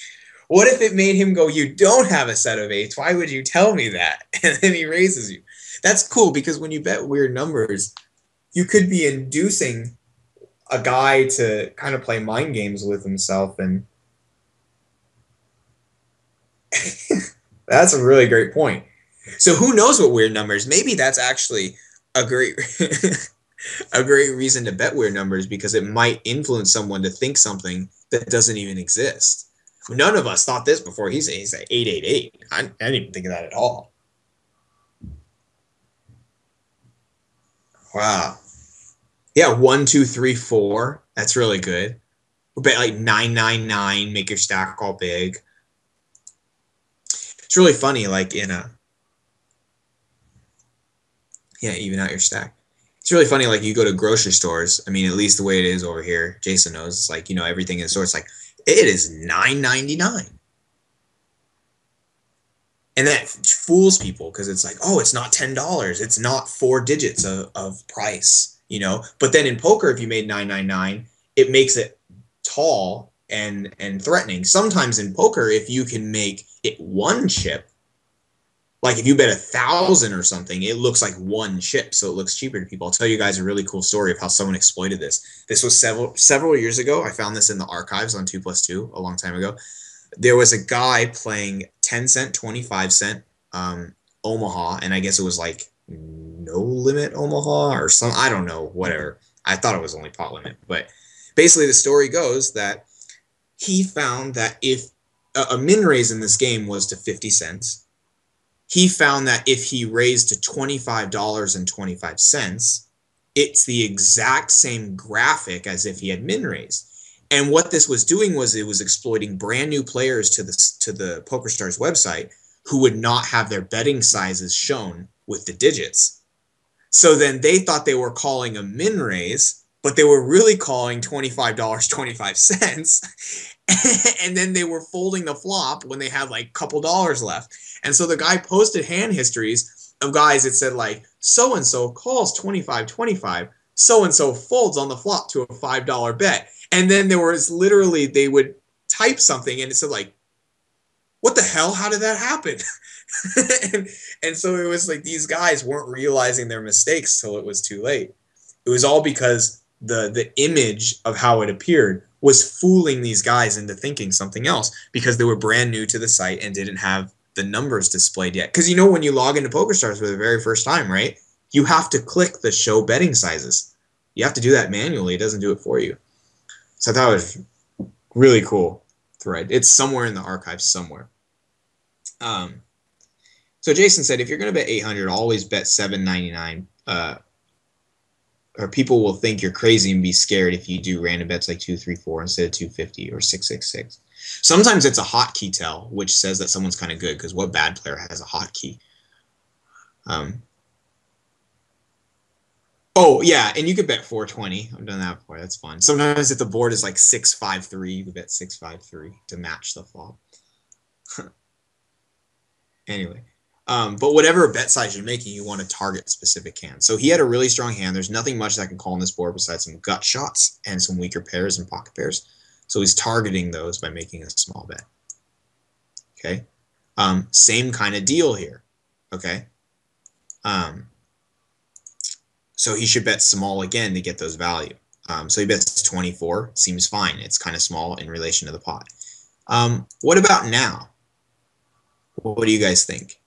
[SPEAKER 1] What if it made him go, you don't have a set of 8s? Why would you tell me that? And then he raises you. That's cool because when you bet weird numbers, you could be inducing a guy to kind of play mind games with himself. And that's a really great point. So who knows what weird numbers? Maybe that's actually a great a great reason to bet weird numbers, because it might influence someone to think something that doesn't even exist. None of us thought this before. He's at 888. I didn't even think of that at all. Wow. Yeah, 1, 2, 3, 4. That's really good. We'll bet like 999, make your stack all big. It's really funny, like even out your stack. It's really funny, like you go to grocery stores. I mean, at least the way it is over here, Jason knows. It's like, everything in the store, it's like, it is $9.99. And that fools people because it's like, oh, it's not $10. It's not 4 digits of price, But then in poker, if you made $9.99, it makes it tall and threatening. Sometimes in poker, if you can make it 1 chip, Like if you bet 1,000 or something, it looks like one chip, so it looks cheaper to people. I'll tell you guys a really cool story of how someone exploited this. This was several years ago. I found this in the archives on 2+2 a long time ago. There was a guy playing 10-cent, 25-cent Omaha, and I guess it was like no limit Omaha or some, I don't know, whatever. I thought it was only pot limit, but basically the story goes that he found that if a min raise in this game was to 50 cents, he found that if he raised to $25.25, it's the exact same graphic as if he had min raised. And what this was doing was it was exploiting brand new players to the PokerStars website who would not have their betting sizes shown with the digits. So then they thought they were calling a min raise, but they were really calling $25.25. And then they were folding the flop when they had like a couple dollars left. And so the guy posted hand histories of guys that said like, so-and-so calls 25.25, so-and-so folds on the flop to a $5 bet. And then there was literally, they would type something and it said like, what the hell? How did that happen? and so it was like these guys weren't realizing their mistakes till it was too late. It was all because the image of how it appeared was fooling these guys into thinking something else because they were brand new to the site and didn't have the numbers displayed yet. Because you know when you log into PokerStars for the very first time, right? You have to click the show betting sizes. You have to do that manually. It doesn't do it for you. So I thought it was really cool thread. It's somewhere in the archives somewhere. So Jason said, if you're going to bet 800, always bet 799. Or people will think you're crazy and be scared if you do random bets like 2, 3, 4 instead of 250 or 666. Sometimes it's a hotkey tell, which says that someone's kind of good because what bad player has a hotkey? Oh, yeah, and you could bet 420. I've done that before. That's fun. Sometimes if the board is like 653, you could bet 653 to match the flop. Anyway. But whatever bet size you're making, you want to target specific hands. So he had a really strong hand. There's nothing much that can call on this board besides some gut shots and some weaker pairs and pocket pairs. So he's targeting those by making a small bet. Okay. Same kind of deal here. Okay. So he should bet small again to get those value. So he bets 24. Seems fine. It's kind of small in relation to the pot. What about now? What do you guys think?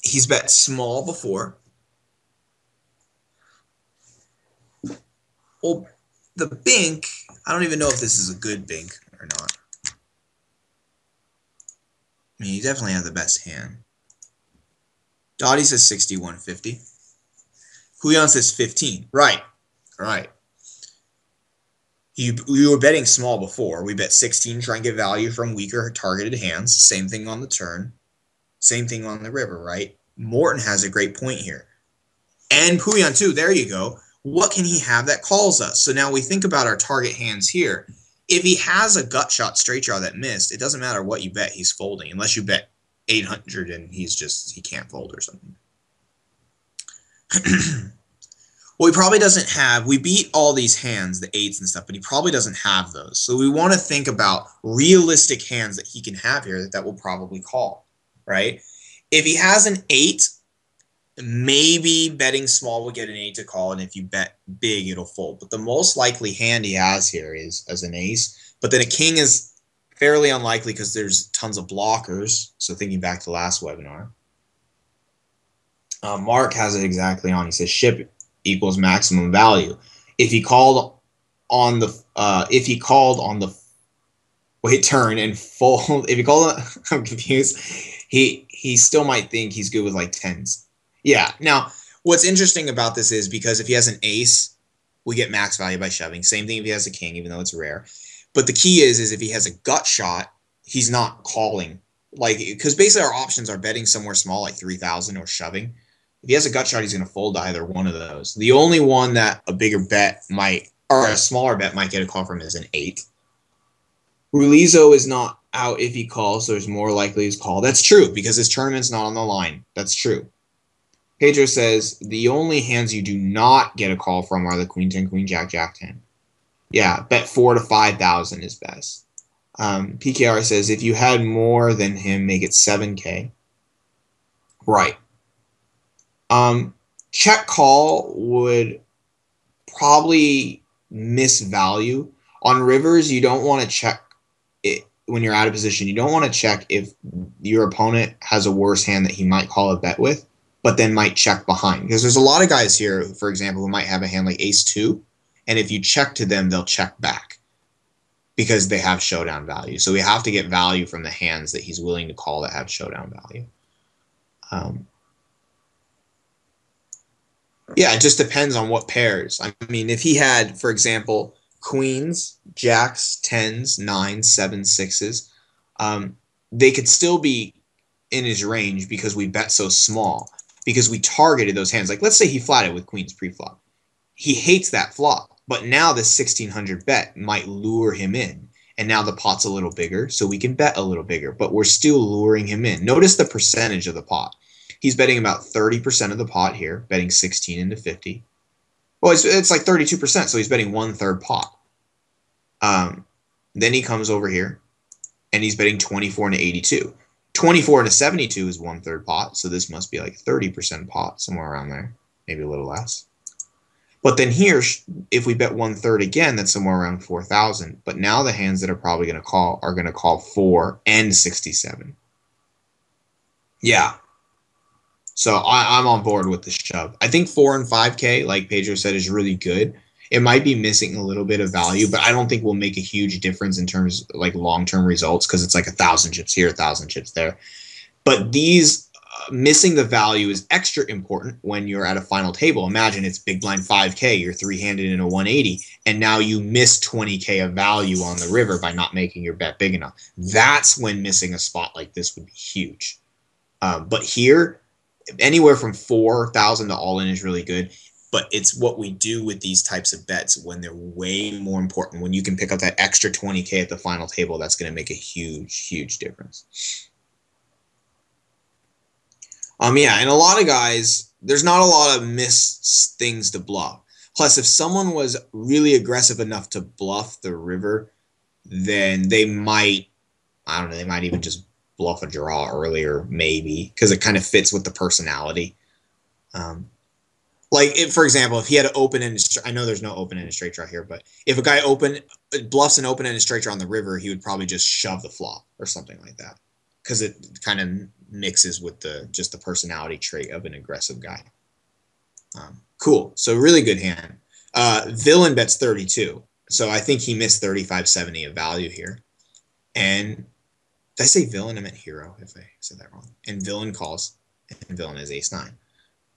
[SPEAKER 1] He's bet small before. Well, the bink, I don't even know if this is a good bink or not. I mean, he definitely has the best hand. Dottie says 6150. Julian says 15. Right. All right. We were betting small before. We bet 16, try and get value from weaker targeted hands. Same thing on the turn. Same thing on the river, right? Morton has a great point here. And Puyan too, there you go. What can he have that calls us? So now we think about our target hands here. If he has a gut shot straight draw that missed, it doesn't matter what you bet, he's folding. Unless you bet 800 and he can't fold or something. Well, he probably doesn't have, we beat all these hands, the 8s and stuff, but he probably doesn't have those. So we want to think about realistic hands that he can have here that will probably call, right? If he has an 8, maybe betting small will get an 8 to call, and if you bet big, it'll fold. But the most likely hand he has here is as an ace. But then a king is fairly unlikely because there's tons of blockers. So thinking back to last webinar. Mark has it exactly on. He says ship equals maximum value. If he called on the wait turn and fold, if he called, I'm confused. He still might think he's good with like 10s. Yeah. Now, what's interesting about this is because if he has an ace, we get max value by shoving. Same thing if he has a king, even though it's rare. But the key is if he has a gut shot, he's not calling. Like, because basically our options are betting somewhere small, like 3,000 or shoving. If he has a gut shot, he's going to fold to either one of those. The only one that a bigger bet might, or a smaller bet might get a call from is an 8. Rulizo is not out if he calls, so there's more likely he's called. That's true, because his tournament's not on the line. That's true. Pedro says, the only hands you do not get a call from are the queen 10, queen jack, jack 10. Yeah, bet 4 to 5,000 is best. PKR says if you had more than him, make it 7K. Right. Check call would probably miss value. On rivers, you don't want to check it when you're out of position. You don't want to check if your opponent has a worse hand that he might call a bet with, but then might check behind. Because there's a lot of guys here, for example, who might have a hand like ace-2, and if you check to them, they'll check back because they have showdown value. So we have to get value from the hands that he's willing to call that have showdown value. Yeah, it just depends on what pairs. I mean, if he had, for example, queens, jacks, tens, nines, sevens, sixes, they could still be in his range because we bet so small, because we targeted those hands. Like, let's say he flatted with queens pre-flop. He hates that flop, but now the 1,600 bet might lure him in. And now the pot's a little bigger, so we can bet a little bigger, but we're still luring him in. Notice the percentage of the pot. He's betting about 30% of the pot here, betting 16 into 50. Well, it's like 32%, so he's betting 1/3 pot. Then he comes over here, and he's betting 24 into 82. 24 into 72 is 1/3 pot, so this must be like 30% pot, somewhere around there, maybe a little less. But then here, if we bet 1/3 again, that's somewhere around 4,000. But now the hands that are probably going to call are going to call 4 and 67. Yeah. So I'm on board with the shove. I think 4 and 5K, like Pedro said, is really good. It might be missing a little bit of value, but I don't think will make a huge difference in terms of like long-term results because it's like 1,000 chips here, 1,000 chips there. But these missing the value is extra important when you're at a final table. Imagine it's big blind 5K, you're three-handed in a 180, and now you miss 20K of value on the river by not making your bet big enough. That's when missing a spot like this would be huge. But here, anywhere from 4,000 to all in is really good. But it's what we do with these types of bets when they're way more important. When you can pick up that extra 20K at the final table, that's going to make a huge, huge difference. Yeah, and a lot of guys, there's not a lot of missed things to bluff. Plus, if someone was really aggressive enough to bluff the river, then they might, I don't know, they might even just bluff a draw earlier, maybe, because it kind of fits with the personality. Like, if, for example, if he had an open-ended, I know there's no open-ended straight draw here, but if a guy bluffs an open-ended straight draw on the river, he would probably just shove the flop or something like that, because it kind of mixes with just the personality trait of an aggressive guy. Cool. So really good hand. Villain bets 32. So I think he missed 35.70 of value here. And did I say villain? I meant hero, if I said that wrong. And villain calls, and villain is ace-9.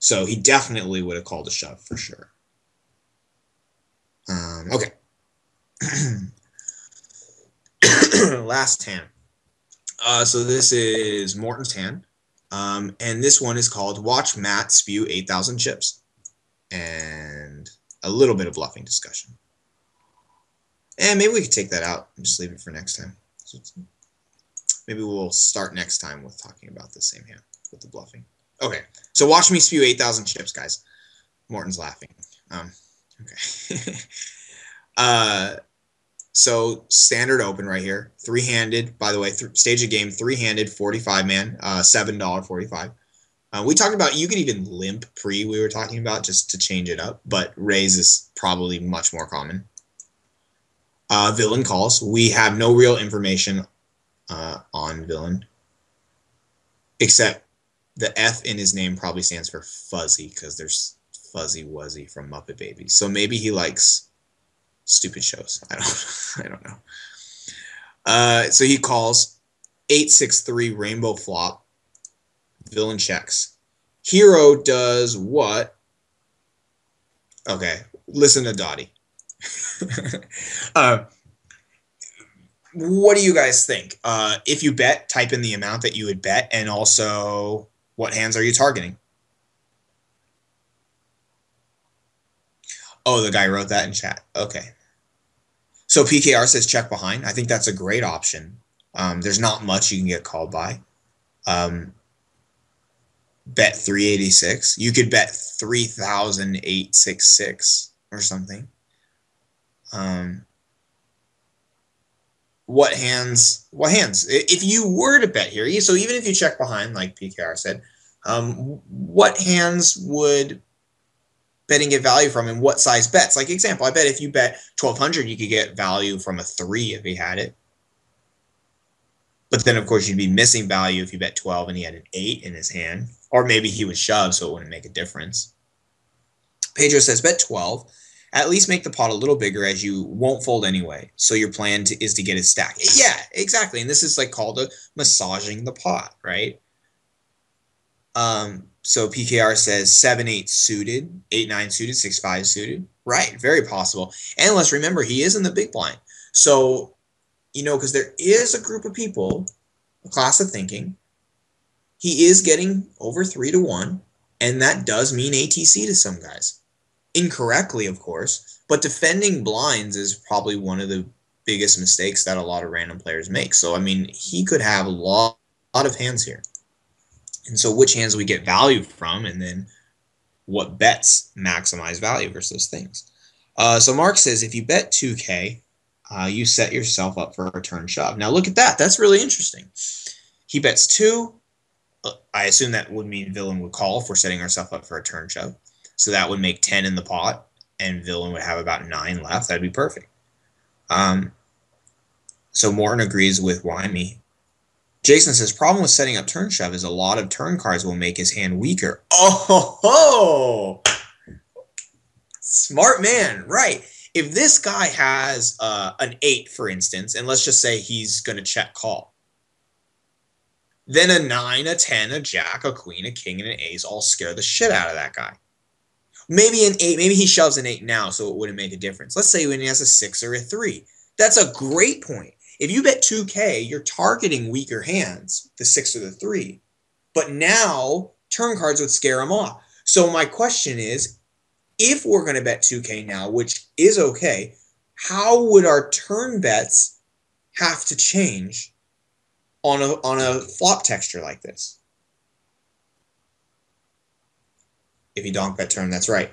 [SPEAKER 1] So he definitely would have called a shove for sure. Okay. Last hand. So this is Morton's hand. And this one is called Watch Matt Spew 8,000 Chips. And a little bit of bluffing discussion. And maybe we could take that out and just leave it for next time. So maybe we'll start next time with talking about the same hand with the bluffing. Okay, so watch me spew 8,000 chips, guys. Morton's laughing. Okay. So standard open right here. Three-handed, by the way, stage of game, three-handed, 45-man, $7.45. We talked about you could even limp pre, we were talking about, just to change it up, but raise is probably much more common. Villain calls. We have no real information on villain, except the F in his name probably stands for fuzzy, because there's Fuzzy Wuzzy from Muppet Babies. So maybe he likes stupid shows. I don't know. So he calls 863 rainbow flop. Villain checks. Hero does what? Okay, listen to Dottie. What do you guys think? If you bet, type in the amount that you would bet, and also what hands are you targeting? Oh, the guy wrote that in chat. Okay. So PKR says check behind. I think that's a great option. There's not much you can get called by. Bet 386. You could bet 3,866 or something. Um, what hands? What hands? If you were to bet here, so even if you check behind, like PKR said, what hands would betting get value from, and what size bets? Like example, I bet if you bet 1,200, you could get value from a 3 if he had it. But then, of course, you'd be missing value if you bet 12 and he had an 8 in his hand. Or maybe he was shoved, so it wouldn't make a difference. Pedro says, bet 12. At least make the pot a little bigger, as you won't fold anyway. So your plan is to get his stack. Yeah, exactly. And this is like called massaging the pot, right? So PKR says 7-8 suited, 8-9 suited, 6-5 suited. Right, very possible. And let's remember, he is in the big blind. So, because there is a group of people, a class of thinking, he is getting over 3-1, and that does mean ATC to some guys. Incorrectly, of course, but defending blinds is probably one of the biggest mistakes that a lot of random players make. So, I mean, he could have a lot of hands here. And so which hands we get value from, and then what bets maximize value versus those things. So Mark says, if you bet 2K, you set yourself up for a turn shove. Now look at that. That's really interesting. He bets 2. I assume that would mean villain would call if we're setting ourselves up for a turn shove. So that would make 10 in the pot, and villain would have about 9 left. That'd be perfect. So Morton agrees with Wyme. Jason says, problem with setting up turn shove is a lot of turn cards will make his hand weaker. Oh, smart man, right. If this guy has an 8, for instance, and let's just say he's going to check call, then a 9, a 10, a jack, a queen, a king, and an ace all scare the shit out of that guy. Maybe an 8, maybe he shoves an 8 now, so it wouldn't make a difference. Let's say when he has a 6 or a 3. That's a great point. If you bet 2K, you're targeting weaker hands, the 6 or the 3. But now, turn cards would scare him off. So my question is, if we're going to bet 2K now, which is okay, how would our turn bets have to change on a flop texture like this? If you donk bet turn, that's right.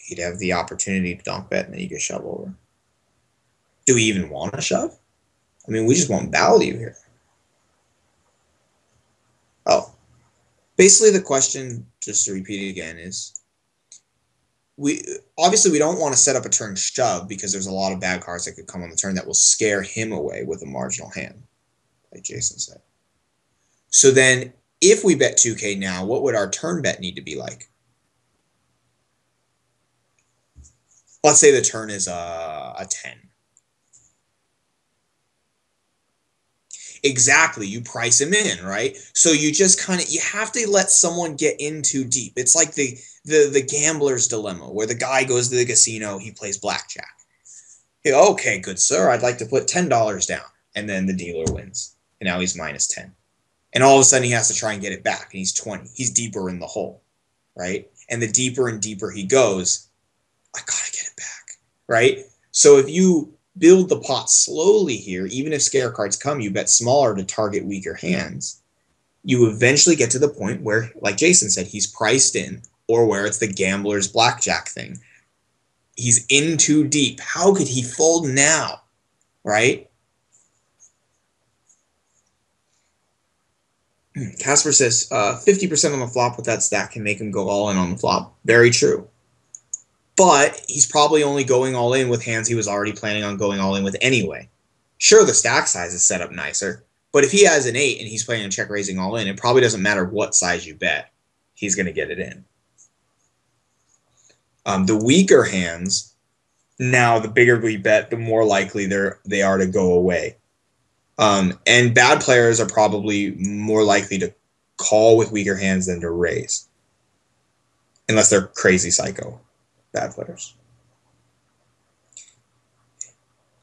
[SPEAKER 1] You'd have the opportunity to donk bet, and then you get shove over. Do we even want to shove? I mean, we just want value here. Oh. Basically, the question, just to repeat it again, is obviously we don't want to set up a turn shove because there's a lot of bad cards that could come on the turn that will scare him away with a marginal hand, like Jason said. So then, if we bet 2K now, what would our turn bet need to be like? Let's say the turn is a 10. Exactly, you price him in, right? So you just you have to let someone get in too deep. It's like the gambler's dilemma, where the guy goes to the casino, he plays blackjack. Okay, good sir, I'd like to put $10 down. And then the dealer wins. And now he's minus 10. And all of a sudden he has to try and get it back, and he's 20. He's deeper in the hole, right? And the deeper and deeper he goes, I gotta get it back, right? So if you build the pot slowly here, even if scare cards come, you bet smaller to target weaker hands, you eventually get to the point where, like Jason said, he's priced in, or where it's the gambler's blackjack thing. He's in too deep. How could he fold now, right? Casper says 50% on the flop with that stack can make him go all in on the flop. Very true. But he's probably only going all in with hands he was already planning on going all in with anyway. Sure, the stack size is set up nicer, but if he has an 8 and he's planning on check raising all in, it probably doesn't matter what size you bet. He's going to get it in. The weaker hands, now the bigger we bet, the more likely they are to go away. And bad players are probably more likely to call with weaker hands than to raise. Unless they're crazy psycho bad players.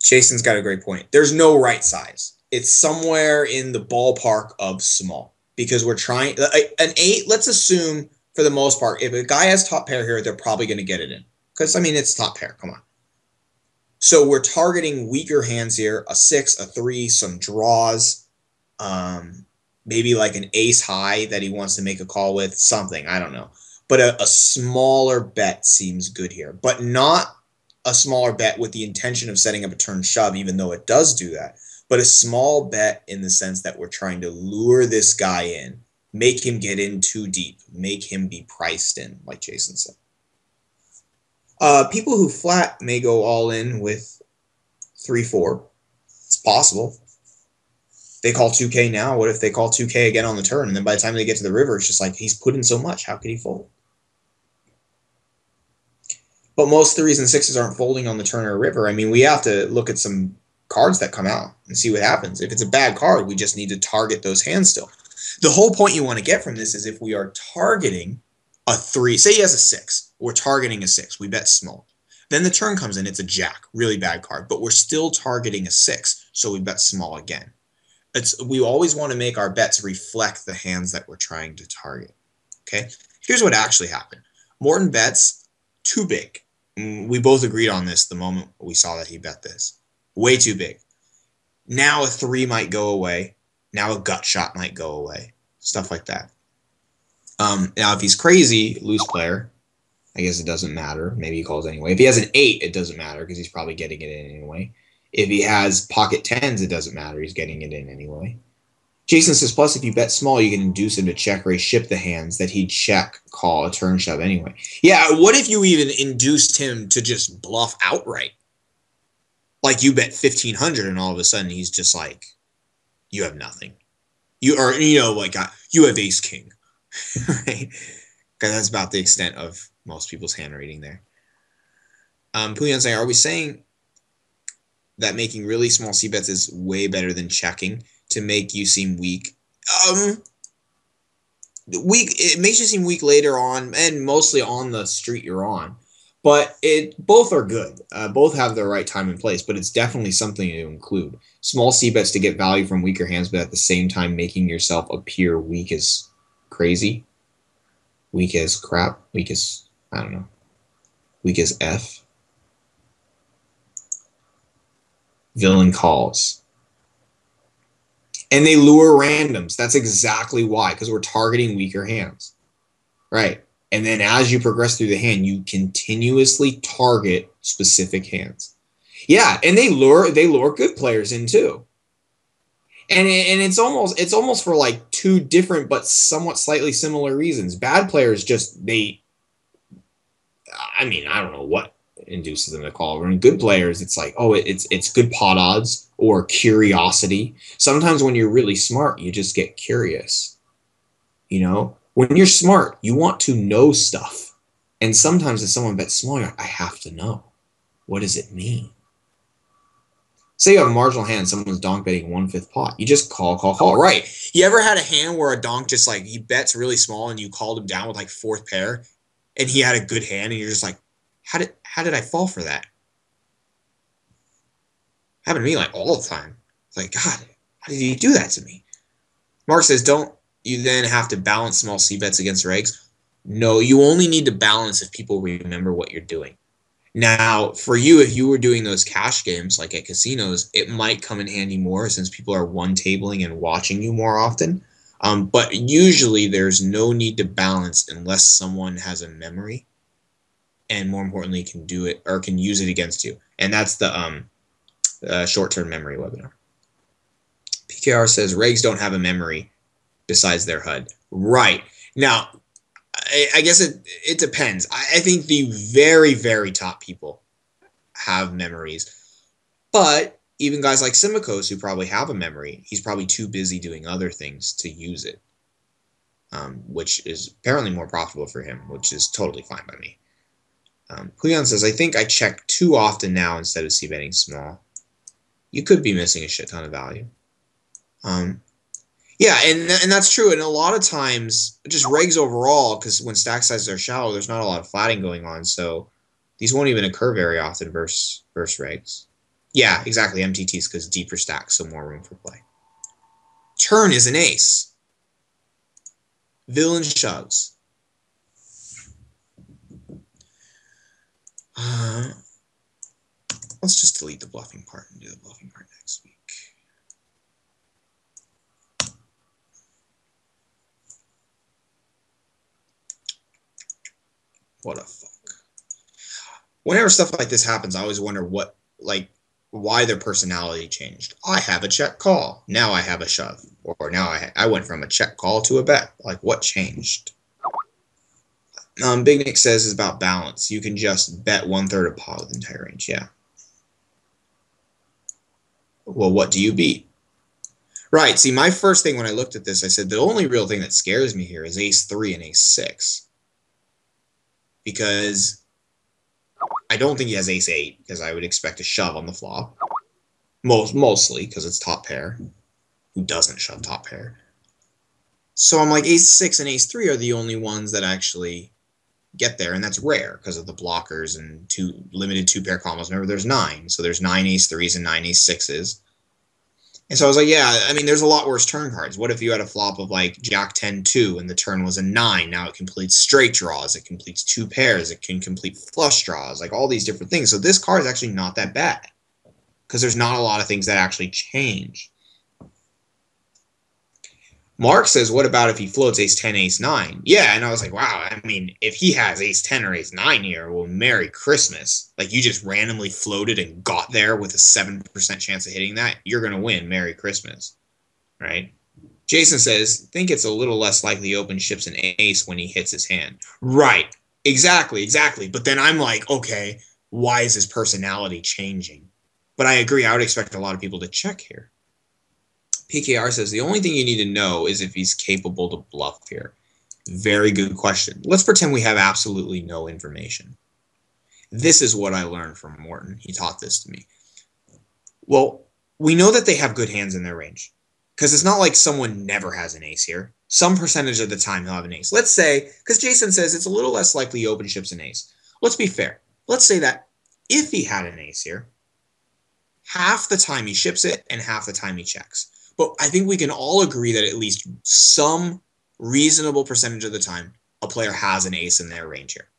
[SPEAKER 1] Jason's got a great point. There's no right size. It's somewhere in the ballpark of small. Because we're trying... An 8, let's assume, for the most part, if a guy has top pair here, they're probably going to get it in. Because, I mean, it's top pair. Come on. So we're targeting weaker hands here, a 6, a 3, some draws, maybe like an ace high that he wants to make a call with, something, I don't know. but a smaller bet seems good here. But not a smaller bet with the intention of setting up a turn shove, even though it does do that. But a small bet in the sense that we're trying to lure this guy in, make him get in too deep, make him be priced in, like Jason said. People who flat may go all in with 3-4. It's possible. They call 2K now. What if they call 2K again on the turn? And then by the time they get to the river, it's just like, he's put in so much. How could he fold? But most of the reason sixes aren't folding on the turn or river, I mean, we have to look at some cards that come out and see what happens. If it's a bad card, we just need to target those hands still. The whole point you want to get from this is if we are targeting a 3, say he has a 6, we're targeting a 6, we bet small. Then the turn comes in, it's a jack, really bad card, but we're still targeting a 6, so we bet small again. We always want to make our bets reflect the hands that we're trying to target. Okay, here's what actually happened. Morton bets too big. We both agreed on this the moment we saw that he bet this. Way too big. Now a 3 might go away. Now a gut shot might go away. Stuff like that. Now if he's crazy, loose player, I guess it doesn't matter. Maybe he calls anyway. If he has an 8, it doesn't matter because he's probably getting it in anyway. If he has pocket 10s, it doesn't matter. He's getting it in anyway. Jason says, plus if you bet small, you can induce him to check raise ship the hands that he'd check, call, a turn shove anyway. Yeah, what if you even induced him to just bluff outright? Like you bet 1,500 and all of a sudden he's just like, you have nothing. You have ace king, right? Because that's about the extent of most people's hand rating there. Puyan saying, are we saying that making really small C bets is way better than checking to make you seem weak? It makes you seem weak later on, and mostly on the street you're on. But both are good. Both have their right time and place, but it's definitely something to include. Small C bets to get value from weaker hands, but at the same time making yourself appear weak as crazy. Weak as crap. Weak as, I don't know. Weak as F. Villain calls. And they lure randoms. That's exactly why, because we're targeting weaker hands. Right. And then as you progress through the hand, you continuously target specific hands. Yeah, and they lure good players in too. And it's almost for like two different but somewhat slightly similar reasons. Bad players just I don't know what induces them to call. And good players, it's like, oh, it's good pot odds or curiosity. Sometimes when you're really smart, you just get curious. You know, when you're smart, you want to know stuff. And sometimes if someone bets small, you're like, I have to know. What does it mean? Say you have a marginal hand, someone's donk betting 1/5 pot. You just call. Right. You ever had a hand where a donk just like, he bets really small and you called him down with like 4th pair and he had a good hand and you're just like, how did I fall for that? Happened to me like all the time. It's like, God, how did he do that to me? Mark says, don't you then have to balance small C bets against regs? No, you only need to balance if people remember what you're doing. Now, for you, if you were doing those cash games like at casinos, it might come in handy more since people are one-tabling and watching you more often. But usually there's no need to balance unless someone has a memory and more importantly can do it or can use it against you. And that's the short-term memory webinar. PKR says regs don't have a memory besides their HUD. Right. Now, I guess it depends. I think the very, very top people have memories. But even guys like Simicos who probably have a memory, he's probably too busy doing other things to use it, which is apparently more profitable for him, which is totally fine by me. Huyan says, I think I check too often now instead of c-betting small. You could be missing a shit ton of value. Yeah, and that's true. And a lot of times, just regs overall, because when stack sizes are shallow, there's not a lot of flatting going on. So these won't even occur very often versus regs. Yeah, exactly. MTTs because deeper stacks, so more room for play. Turn is an ace. Villain shoves. Let's just delete the bluffing part and do the bluffing part next week. What a fuck. Whenever stuff like this happens, I always wonder why their personality changed. I have a check call. Now I have a shove. Or now I went from a check call to a bet. Like, what changed? Big Nick says it's about balance. You can just bet 1/3 of pot with the entire range. Yeah. Well, what do you beat? Right. See, my first thing when I looked at this, I said the only real thing that scares me here is ace-3 and ace-6. Because I don't think he has ace-8, because I would expect a shove on the flop. Mostly, because it's top pair. Who doesn't shove top pair? So I'm like, ace-6 and ace-3 are the only ones that actually get there, and that's rare because of the blockers and limited two-pair combos. Remember, there's 9, so there's 9 ace-3s and 9 ace-6s. And so I was like, yeah, I mean, there's a lot worse turn cards. What if you had a flop of like Jack-10-2 and the turn was a 9? Now it completes straight draws, it completes 2 pairs, it can complete flush draws, like all these different things. So this card is actually not that bad because there's not a lot of things that actually change. Mark says, what about if he floats ace-10, ace-9? Yeah, and I was like, wow, I mean, if he has ace-10 or ace-9 here, well, Merry Christmas. Like, you just randomly floated and got there with a 7% chance of hitting that, you're going to win. Merry Christmas, right? Jason says, think it's a little less likely he opens chips an ace when he hits his hand. Right, exactly. But then I'm like, okay, why is his personality changing? But I agree, I would expect a lot of people to check here. PKR says, the only thing you need to know is if he's capable to bluff here. Very good question. Let's pretend we have absolutely no information. This is what I learned from Morton. He taught this to me. Well, we know that they have good hands in their range because it's not like someone never has an ace here. Some percentage of the time he'll have an ace. Let's say, because Jason says it's a little less likely he open chips an ace. Let's be fair. Let's say that if he had an ace here, half the time he ships it and half the time he checks. But I think we can all agree that at least some reasonable percentage of the time, a player has an ace in their range here.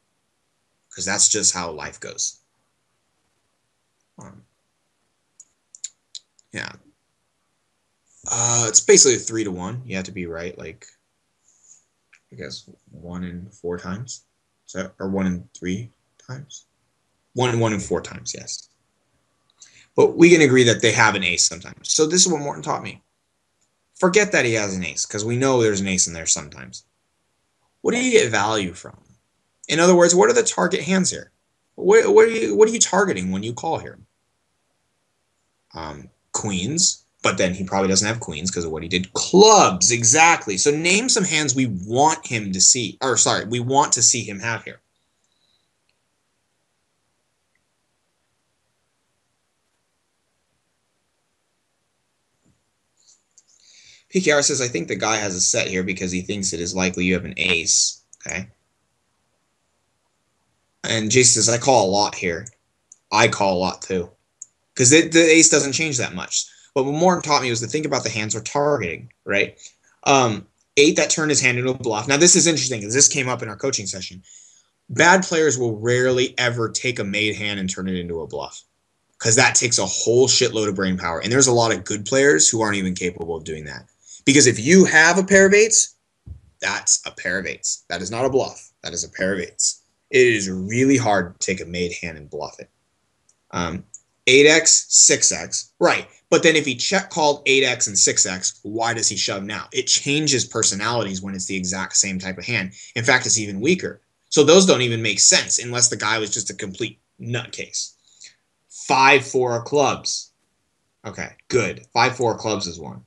[SPEAKER 1] Because that's just how life goes. Yeah. It's basically a 3-to-1. You have to be right, like, I guess 1 in 4 times. Or 1 in 3 times? 1 in 4 times, yes. But we can agree that they have an ace sometimes. So this is what Morton taught me. Forget that he has an ace, because we know there's an ace in there sometimes. What do you get value from? In other words, what are the target hands here? What are you targeting when you call here? Queens, but then he probably doesn't have queens because of what he did. Clubs, exactly. So name some hands we want him to see, or sorry, we want to see him have here. PKR says, I think the guy has a set here because he thinks it is likely you have an ace. Okay. And Jason says, I call a lot here. I call a lot too. Because the ace doesn't change that much. But what Morton taught me was to think about the hands we're targeting, right? 8 that turned his hand into a bluff. Now, this is interesting because this came up in our coaching session. Bad players will rarely ever take a made hand and turn it into a bluff because that takes a whole shitload of brain power. And there's a lot of good players who aren't even capable of doing that. Because if you have a pair of 8s, that's a pair of 8s. That is not a bluff. That is a pair of 8s. It is really hard to take a made hand and bluff it. 8x, 6x, right. But then if he check called 8x and 6x, why does he shove now? It changes personalities when it's the exact same type of hand. In fact, it's even weaker. So those don't even make sense unless the guy was just a complete nutcase. 5-4 of clubs. Okay, good. 5-4 of clubs is one.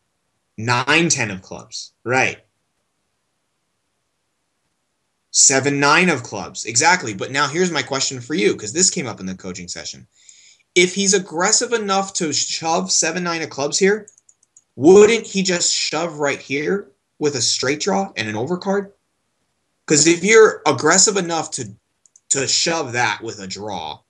[SPEAKER 1] 9-10 of clubs. Right. 7-9 of clubs. Exactly. But now here's my question for you, because this came up in the coaching session. If he's aggressive enough to shove 7-9 of clubs here, wouldn't he just shove right here with a straight draw and an overcard? Because if you're aggressive enough to shove that with a draw,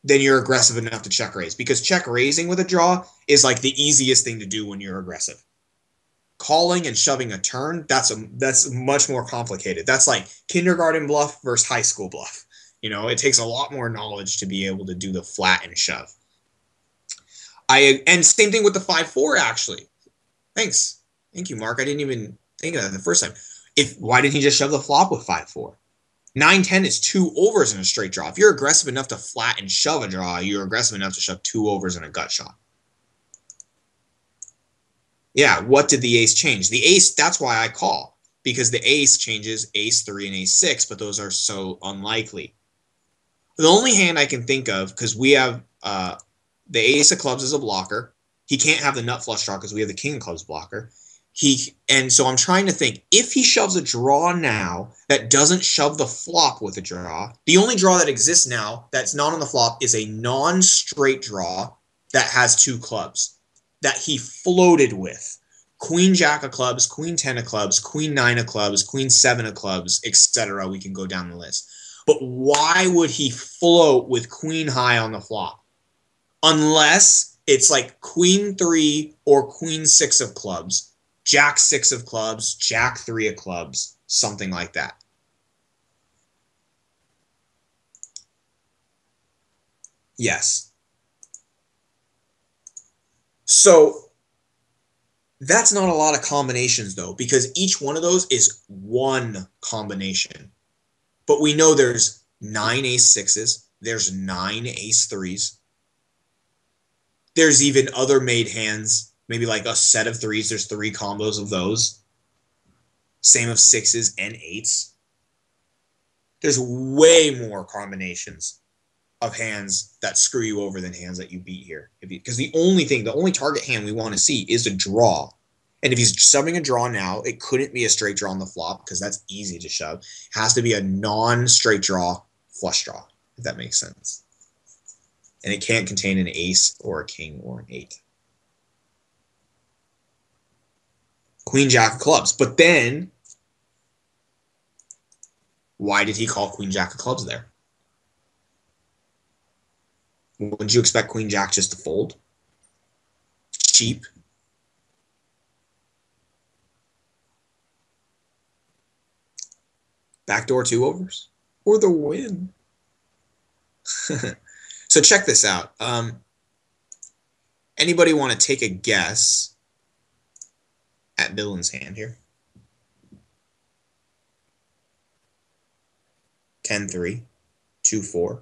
[SPEAKER 1] then you're aggressive enough to check raise. Because check raising with a draw is like the easiest thing to do when you're aggressive. Calling and shoving a turn, that's much more complicated. That's like kindergarten bluff versus high school bluff. You know, it takes a lot more knowledge to be able to do the flat and shove. And same thing with the 5-4, actually. Thanks. Thank you, Mark. I didn't even think of that the first time. Why didn't he just shove the flop with 5-4? 9-10 is 2 overs in a straight draw. If you're aggressive enough to flat and shove a draw, you're aggressive enough to shove 2 overs in a gut shot. Yeah, what did the ace change? The ace, that's why I call. Because the ace changes ace 3 and ace 6, but those are so unlikely. The only hand I can think of, because we have the ace of clubs as a blocker. He can't have the nut flush draw because we have the king of clubs blocker. And so I'm trying to think, if he shoves a draw now that doesn't shove the flop with a draw, the only draw that exists now that's not on the flop is a non-straight draw that has 2 clubs that he floated with. Queen jack of clubs, queen 10 of clubs, queen 9 of clubs, queen 7 of clubs, etc. We can go down the list. But why would he float with queen high on the flop? Unless it's like queen 3 or queen 6 of clubs, jack 6 of clubs, jack 3 of clubs, something like that. Yes. So that's not a lot of combinations, though, because each one of those is one combination. But we know there's 9 ace 6s, there's 9 ace 3s. There's even other made hands, maybe like a set of 3s, there's 3 combos of those. Same of 6s and 8s. There's way more combinations of hands that screw you over than hands that you beat here. Because the only target hand we want to see is a draw. And if he's shoving a draw now, it couldn't be a straight draw on the flop because that's easy to shove. It has to be a non-straight draw flush draw, if that makes sense. And it can't contain an ace or a king or an 8. Queen jack of clubs. But then, why did he call queen jack of clubs there? Wouldn't you expect queen jack just to fold? Cheap. Backdoor 2 overs? Or the win? So check this out. Anybody want to take a guess at Dylan's hand here? 10-3, 2-4.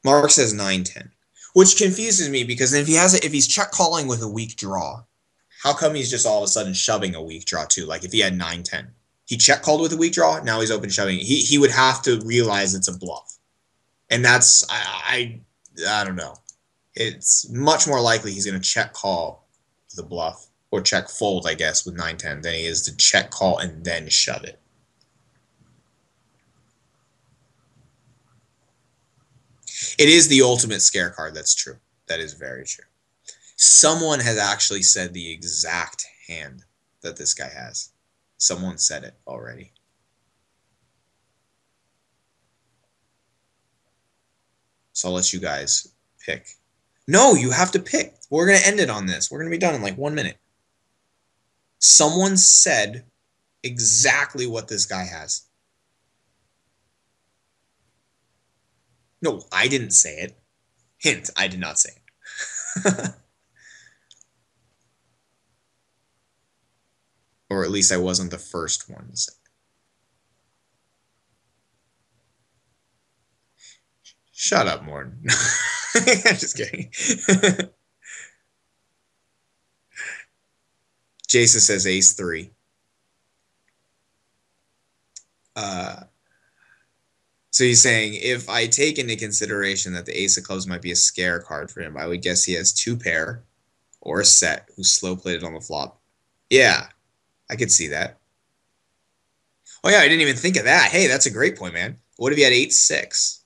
[SPEAKER 1] Mark says 9-10, which confuses me because if he's check calling with a weak draw, how come he's just all of a sudden shoving a weak draw too? Like if he had 9-10, he check called with a weak draw, now he's open shoving. He would have to realize it's a bluff, and that's I don't know. It's much more likely he's going to check call with a bluff or check fold, I guess, with 9-10 than he is to check call and then shove it. It is the ultimate scare card. That's true. That is very true. Someone has actually said the exact hand that this guy has. Someone said it already. So I'll let you guys pick. No, you have to pick. We're going to end it on this. We're going to be done in like 1 minute. Someone said exactly what this guy has. No, I didn't say it. Hint, I did not say it. Or at least I wasn't the first one to say it. Shut up, Morton. Just kidding. Jason says ace 3. So he's saying, if I take into consideration that the ace of clubs might be a scare card for him, I would guess he has 2 pair or a set who's slow played on the flop. Yeah, I could see that. Oh yeah, I didn't even think of that. Hey, that's a great point, man. What if he had 8-6?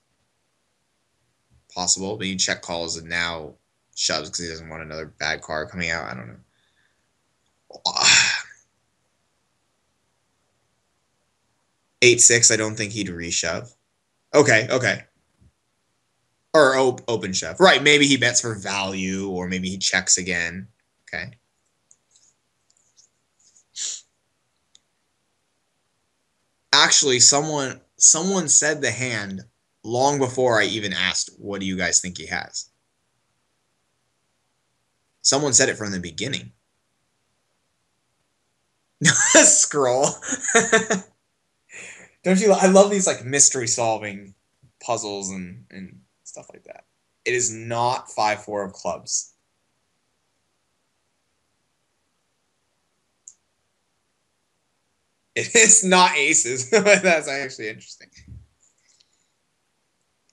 [SPEAKER 1] Possible, but he check calls and now shoves because he doesn't want another bad card coming out. I don't know. 8-6, I don't think he'd reshove. Okay. Or open shove. Right, maybe he bets for value, or maybe he checks again. Okay. Actually, someone said the hand long before I even asked, what do you guys think he has? Someone said it from the beginning. Scroll. Don't you? I love these like mystery solving puzzles and stuff like that. It is not 5-4 of clubs. It is not aces. That's actually interesting.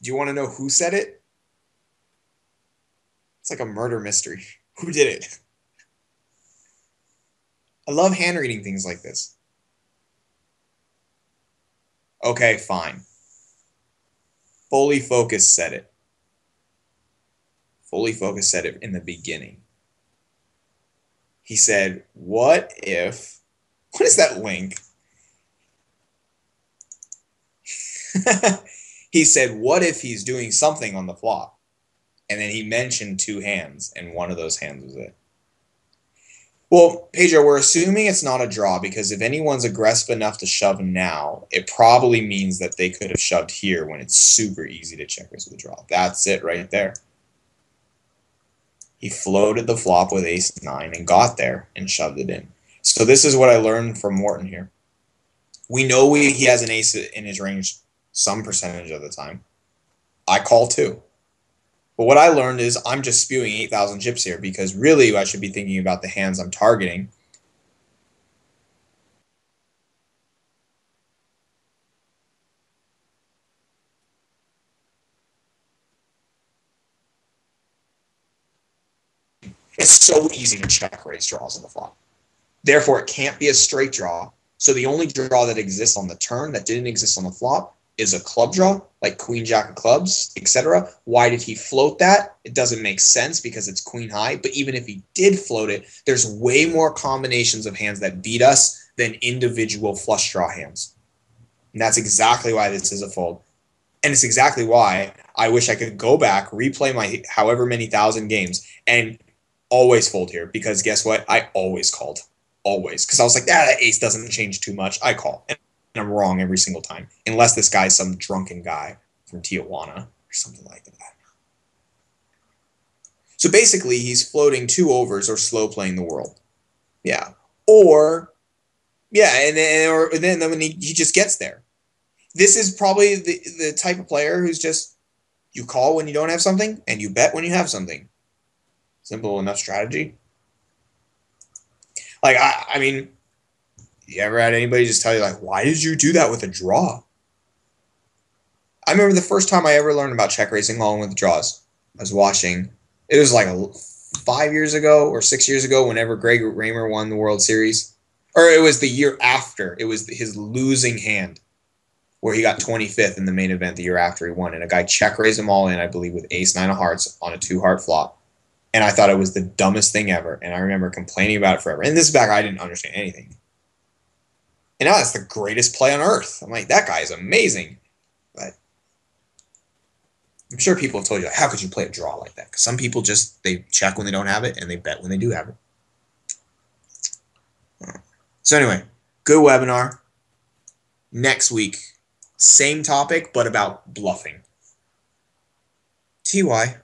[SPEAKER 1] Do you want to know who said it? It's like a murder mystery. Who did it? I love hand reading things like this. Okay, fine. Fully Focused said it. Fully Focused said it in the beginning. He said, what if... What is that link? He said, what if he's doing something on the flop? And then he mentioned 2 hands, and one of those hands was it. Well, Pedro, we're assuming it's not a draw because if anyone's aggressive enough to shove now, it probably means that they could have shoved here when it's super easy to check raise with a draw. That's it right there. He floated the flop with ace-9 and got there and shoved it in. So this is what I learned from Morton here. We know he has an ace in his range some percentage of the time. I call too. But what I learned is I'm just spewing 8,000 chips here because really I should be thinking about the hands I'm targeting. It's so easy to check raise draws on the flop. Therefore, it can't be a straight draw. So the only draw that exists on the turn that didn't exist on the flop is a club draw, like queen, jack of clubs, etc. Why did he float that? It doesn't make sense because it's queen high. But even if he did float it, there's way more combinations of hands that beat us than individual flush draw hands. And that's exactly why this is a fold. And it's exactly why I wish I could go back, replay my however many thousand games, and always fold here. Because guess what? I always called. Always. Because I was like, that ace doesn't change too much. I call. And I'm wrong every single time. Unless this guy's some drunken guy from Tijuana or something like that. So basically, he's floating 2 overs or slow playing the world. Yeah. Or, yeah, and then when he just gets there. This is probably the type of player who's just, you call when you don't have something, and you bet when you have something. Simple enough strategy. Like, I mean, you ever had anybody just tell you, like, why did you do that with a draw? I remember the first time I ever learned about check raising along with draws. I was watching, it was like 5 years ago or 6 years ago whenever Greg Raymer won the World Series. Or it was the year after. It was his losing hand where he got 25th in the main event the year after he won. And a guy check raised them all in, I believe, with ace-9 of hearts on a 2-heart flop. And I thought it was the dumbest thing ever. And I remember complaining about it forever. And this is back, I didn't understand anything. And now that's the greatest play on earth. I'm like, that guy is amazing. But I'm sure people have told you, like, how could you play a draw like that? Because some people just, they check when they don't have it, and they bet when they do have it. So anyway, good webinar. Next week, same topic, but about bluffing. TY.